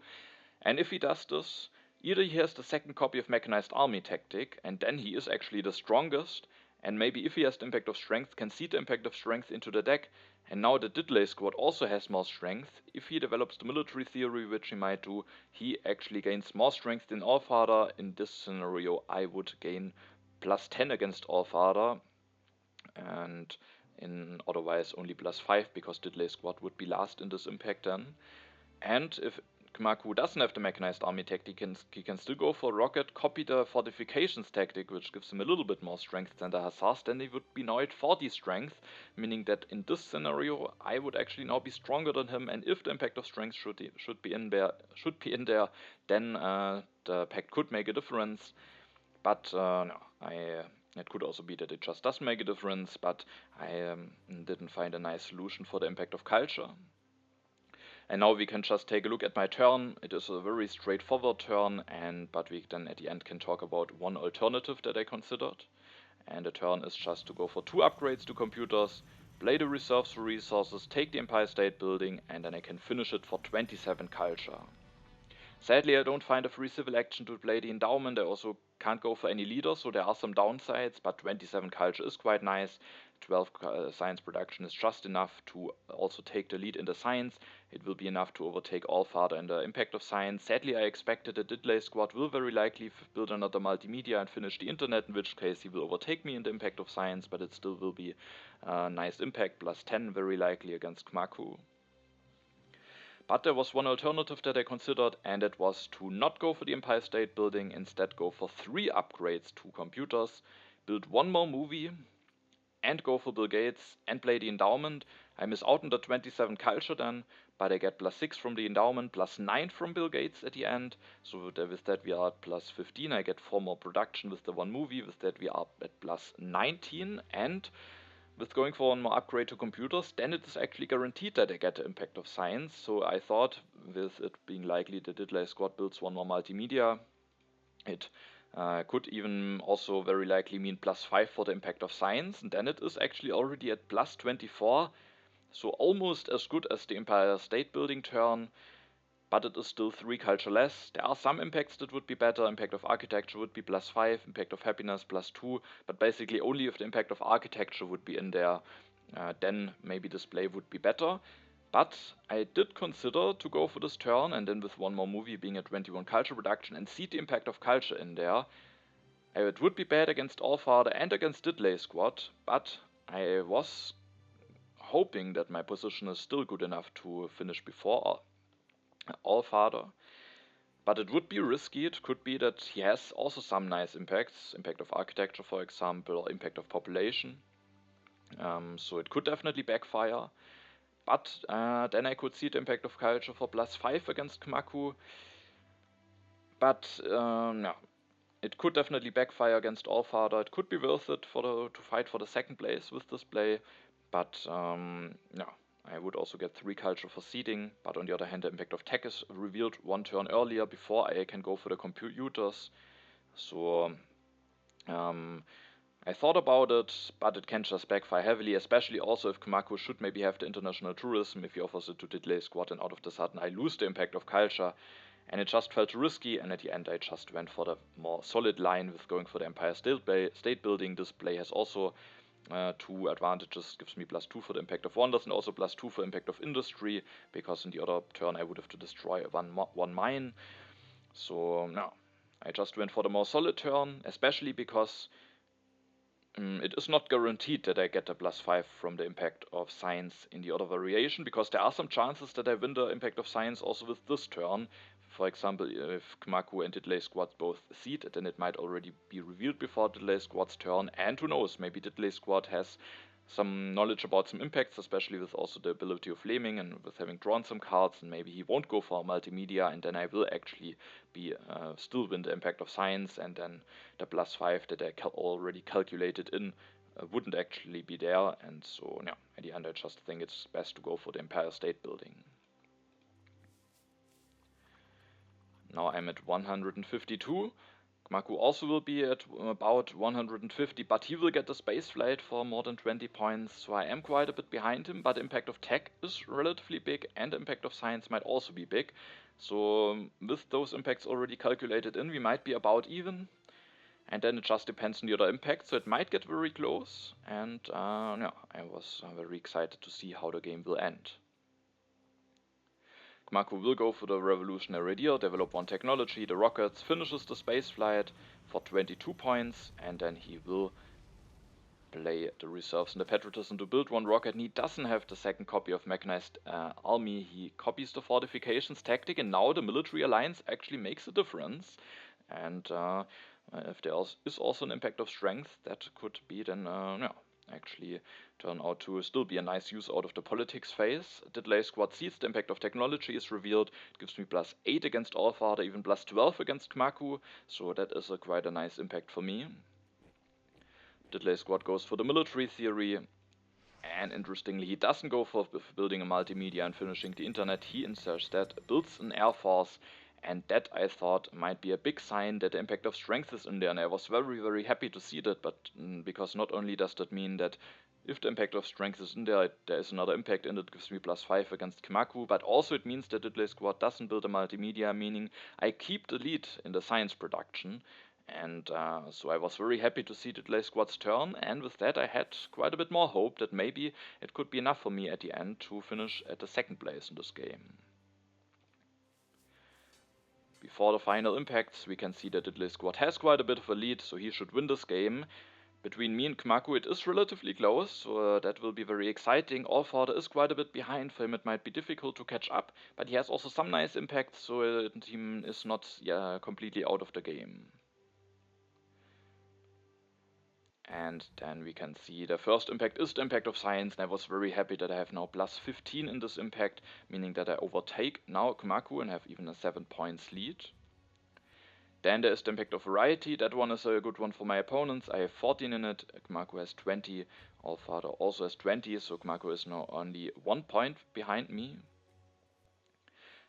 And if he does this, either he has the second copy of Mechanized Army Tactic, and then he is actually the strongest, and maybe if he has the impact of strength, can seed the impact of strength into the deck, and now the DiddleySquat also has more strength. If he develops the military theory, which he might do, he actually gains more strength than Allfather. In this scenario, I would gain plus 10 against Allfather, and in otherwise only plus 5, because DiddleySquat would be last in this impact then. And if Cmacu doesn't have the Mechanized Army tactic, he can still go for Rocket, copy the Fortifications tactic, which gives him a little bit more strength than the Hussars, then he would be now at 40 strength, meaning that in this scenario I would actually now be stronger than him, and if the impact of strength should be in there, then the pact could make a difference. But no, it could also be that it just doesn't make a difference, but I didn't find a nice solution for the impact of culture. And now we can just take a look at my turn. It is a very straightforward turn, but we then at the end can talk about one alternative that I considered. And the turn is just to go for 2 upgrades to computers, play the reserves for resources, take the Empire State Building, and then I can finish it for 27 culture. Sadly, I don't find a free civil action to play the endowment. I also can't go for any leader, so there are some downsides, but 27 culture is quite nice. 12 science production is just enough to also take the lead in the science. It will be enough to overtake Allfather in the impact of science. Sadly, I expected the DiddleySquat will very likely build another multimedia and finish the internet, in which case he will overtake me in the impact of science, but it still will be a nice impact, plus 10 very likely against Cmacu. But there was one alternative that I considered, and it was to not go for the Empire State Building, instead go for 3 upgrades to computers, build 1 more movie, and go for Bill Gates and play the endowment. I miss out on the 27 culture then, but I get plus 6 from the endowment, plus 9 from Bill Gates at the end. So with that we are at plus 15. I get 4 more production with the 1 movie. With that we are at plus 19, and with going for 1 more upgrade to computers, then it is actually guaranteed that I get the impact of science. So I thought, with it being likely the DiddleySquat builds 1 more multimedia, it could even also very likely mean plus 5 for the impact of science, and then it is actually already at plus 24, so almost as good as the Empire State Building turn, but it is still 3 culture less. There are some impacts that would be better. Impact of architecture would be plus 5, impact of happiness plus 2, but basically only if the impact of architecture would be in there, then maybe display would be better. But I did consider to go for this turn, and then with 1 more movie being at 21 culture reduction and see the impact of culture in there. It would be bad against Allfather and against DiddleySquat, but I was hoping that my position is still good enough to finish before Allfather. But it would be risky. It could be that he has also some nice impacts, impact of architecture for example, or impact of population. So it could definitely backfire. But then I could see the impact of culture for plus 5 against Cmacu. But no, it could definitely backfire against Allfather. It could be worth it to fight for the 2nd place with this play. But no, I would also get 3 culture for seeding. But on the other hand, the impact of tech is revealed 1 turn earlier before I can go for the computers. So I thought about it, but it can just backfire heavily, especially also if Cmacu should maybe have the international tourism, if he offers it to DiddleySquat, and out of the sudden I lose the impact of culture, and it just felt too risky, and at the end I just went for the more solid line with going for the Empire State Building. This play has also 2 advantages, gives me plus 2 for the impact of wonders, and also plus 2 for impact of industry, because in the other turn I would have to destroy one mine. So no, I just went for the more solid turn, especially because it is not guaranteed that I get a plus 5 from the impact of science in the other variation, because there are some chances that I win the impact of science also with this turn. For example, if Cmacu and DiddleySquat both seed, then it might already be revealed before DiddleySquat's turn, and who knows, maybe DiddleySquat has some knowledge about some impacts, especially with also the ability of Flaming and with having drawn some cards, and maybe he won't go for a multimedia, and then I will actually be still win the impact of science, and then the plus 5 that I already calculated in wouldn't actually be there, and so yeah, at the end I just think it's best to go for the Empire State Building. Now I'm at 152. Cmacu also will be at about 150, but he will get the space flight for more than 20 points, so I am quite a bit behind him, but impact of tech is relatively big, and impact of science might also be big. So with those impacts already calculated in, we might be about even, and then it just depends on the other impact, so it might get very close, and yeah, I was very excited to see how the game will end. Cmacu will go for the revolutionary deal, develop one technology, the rockets, finishes the spaceflight for 22 points, and then he will play the reserves and the patriotism to build one rocket. And he doesn't have the second copy of mechanized army. He copies the fortifications tactic, and now the military alliance actually makes a difference. And if there is also an impact of strength, that could be then yeah, actually turn out to still be a nice use out of the politics phase. DiddleySquat sees the impact of technology is revealed. It gives me +8 against Allfather, even +12 against Cmacu, so that is quite a nice impact for me. DiddleySquat goes for the military theory, and interestingly he doesn't go for building a multimedia and finishing the internet. He instead builds an air force, and that I thought might be a big sign that the impact of strength is in there, and I was very happy to see that, but because not only does that mean that if the impact of strength is in there, there is another impact and it gives me +5 against Cmacu, but also it means that DiddleySquat doesn't build a multimedia, meaning I keep the lead in the science production. And so I was very happy to see DiddleySquat's turn, and with that I had quite a bit more hope that maybe it could be enough for me at the end to finish at the second place in this game. Before the final impacts, we can see that DiddleySquat has quite a bit of a lead, so he should win this game. Between me and Cmacu it is relatively close, so that will be very exciting. Allfather is quite a bit behind, for him it might be difficult to catch up, but he has also some nice impacts, so the team is not completely out of the game. And then we can see the first impact is the impact of science, and I was very happy that I have now +15 in this impact, meaning that I overtake now Cmacu and have even a 7 points lead. Then there is the impact of variety. That one is a good one for my opponents. I have 14 in it, Cmacu has 20, Allfather also has 20, so Cmacu is now only 1 point behind me.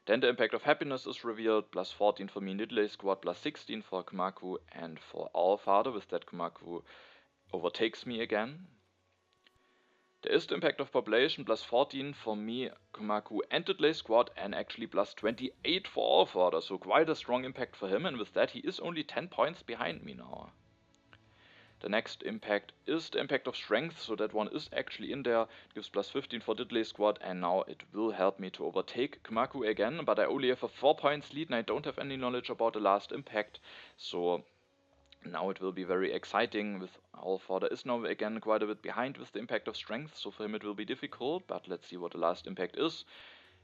Then the impact of happiness is revealed, +14 for me in DiddleySquat, +16 for Cmacu and for Allfather. With that Cmacu overtakes me again. There is the impact of population, +14 for me, Cmacu and DiddleySquat, and actually +28 for Allfather, so quite a strong impact for him, and with that he is only 10 points behind me now. The next impact is the impact of strength, so that one is actually in there. It gives +15 for DiddleySquat, and now it will help me to overtake Cmacu again, but I only have a 4 points lead and I don't have any knowledge about the last impact, so now it will be very exciting. With Allfather is now again quite a bit behind with the impact of strength, so for him it will be difficult, but let's see what the last impact is.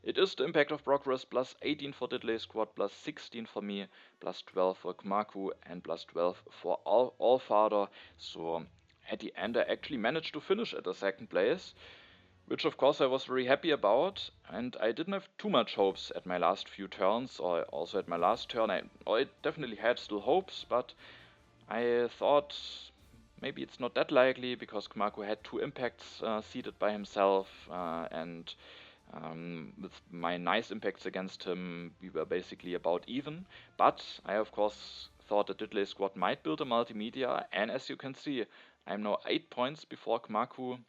It is the impact of progress, +18 for DiddleySquat, +16 for me, +12 for Cmacu, and +12 for Allfather. So at the end I actually managed to finish at the second place, which of course I was very happy about, and I didn't have too much hopes at my last few turns, or also at my last turn. I definitely had still hopes, but I thought maybe it's not that likely, because Cmacu had 2 impacts seeded by himself, and with my nice impacts against him, we were basically about even. But I of course thought that DiddleySquat might build a multimedia, and as you can see, I'm now 8 points before Cmacu,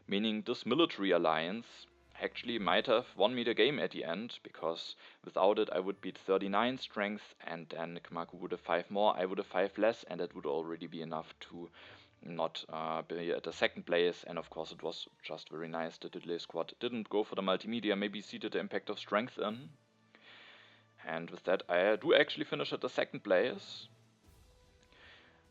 meaning this military alliance actually might have won me the game at the end, because without it I would be 39 strength, and then Cmacu would have 5 more, I would have 5 less, and that would already be enough to not be at the second place. And of course it was just very nice that DiddleySquat didn't go for the multimedia, maybe seeded the impact of strength in. And with that I do actually finish at the second place.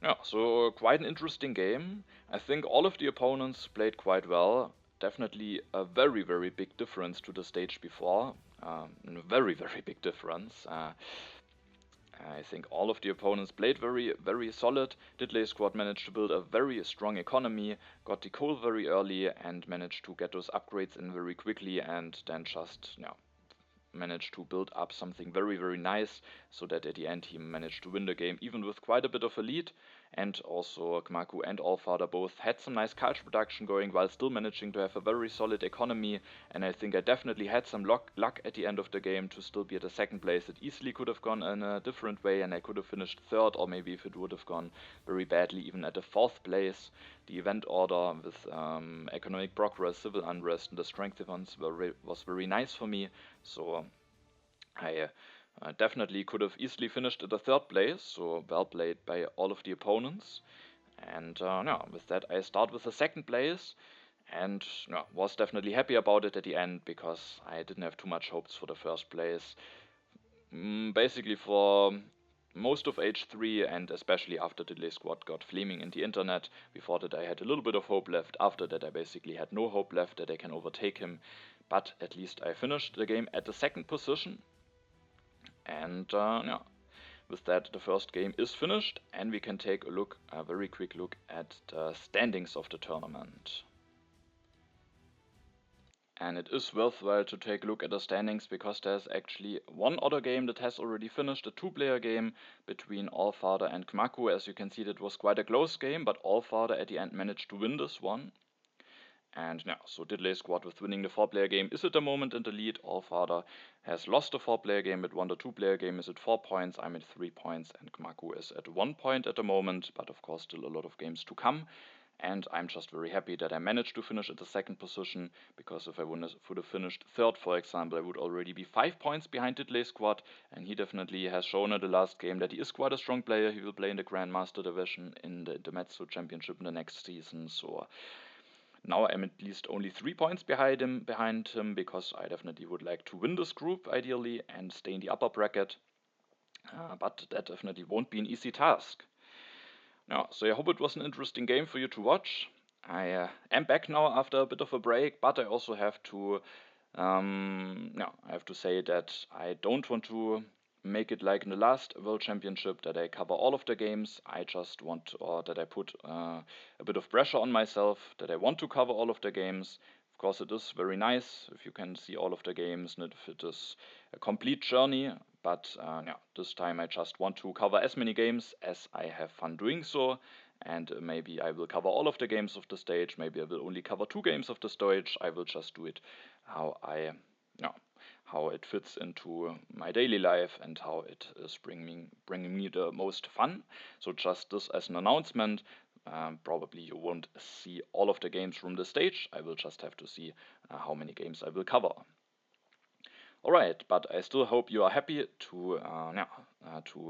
Yeah, so quite an interesting game. I think all of the opponents played quite well. Definitely a very big difference to the stage before. A very big difference. I think all of the opponents played very solid. DiddleySquat managed to build a very strong economy, got the coal very early, and managed to get those upgrades in very quickly, and then just managed to build up something very nice, so that at the end he managed to win the game even with quite a bit of a lead. and also Cmacu and Allfather both had some nice culture production going while still managing to have a very solid economy, and I think I definitely had some luck at the end of the game to still be at the second place. It easily could have gone in a different way and I could have finished third, or maybe if it would have gone very badly, even at the fourth place. The event order with economic progress, civil unrest, and the strength events was very nice for me, so I definitely could have easily finished at the third place, so well played by all of the opponents. And with that I start with the second place, and was definitely happy about it at the end because I didn't have too much hopes for the first place. Basically for most of H3 and especially after DiddleySquat got flaming in the internet, before that I had a little bit of hope left. After that I basically had no hope left that I can overtake him, but at least I finished the game at the second position. And with that the first game is finished and we can take a very quick look at the standings of the tournament. And it is worthwhile to take a look at the standings because there's actually one other game that has already finished, a two-player game between Allfather and Cmacu. As you can see, that was quite a close game, but Allfather at the end managed to win this one. And so DiddleySquat with winning the four-player game is at the moment in the lead. Allfather has lost the four-player game, but won the two-player game, is at 4 points. I'm at 3 points, and Cmacu is at 1 point at the moment, but of course still a lot of games to come. And I'm just very happy that I managed to finish at the second position, because if I would have finished third, for example, I would already be 5 points behind DiddleySquat, and he definitely has shown in the last game that he is quite a strong player. He will play in the Grandmaster division in the Intermezzo Championship in the next season, so now I'm at least only 3 points behind him, because I definitely would like to win this group ideally and stay in the upper bracket, but that definitely won't be an easy task. So I hope it was an interesting game for you to watch. I am back now after a bit of a break, but I also have to say that I don't want to make it like in the last World Championship that I cover all of the games. I just want, or that I put a bit of pressure on myself, that I want to cover all of the games. Of course, it is very nice if you can see all of the games and if it is a complete journey, but this time I just want to cover as many games as I have fun doing so, and maybe I will cover all of the games of the stage, maybe I will only cover 2 games of the stage. I will just do it how it fits into my daily life and how it is bringing me the most fun. So just this as an announcement. Probably you won't see all of the games from the stage. I will just have to see how many games I will cover. Alright, but I still hope you are happy to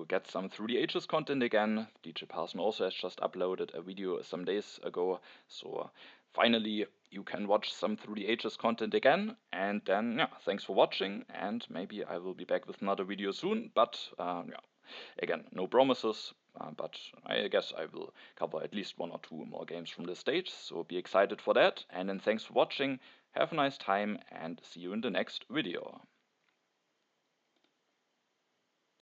get some 3D content again. DJ Parson also has just uploaded a video some days ago, so finally you can watch some 3D content again. And then thanks for watching, and maybe I will be back with another video soon, but again, no promises, but I guess I will cover at least 1 or 2 more games from this stage, so be excited for that. And then thanks for watching, have a nice time, and see you in the next video.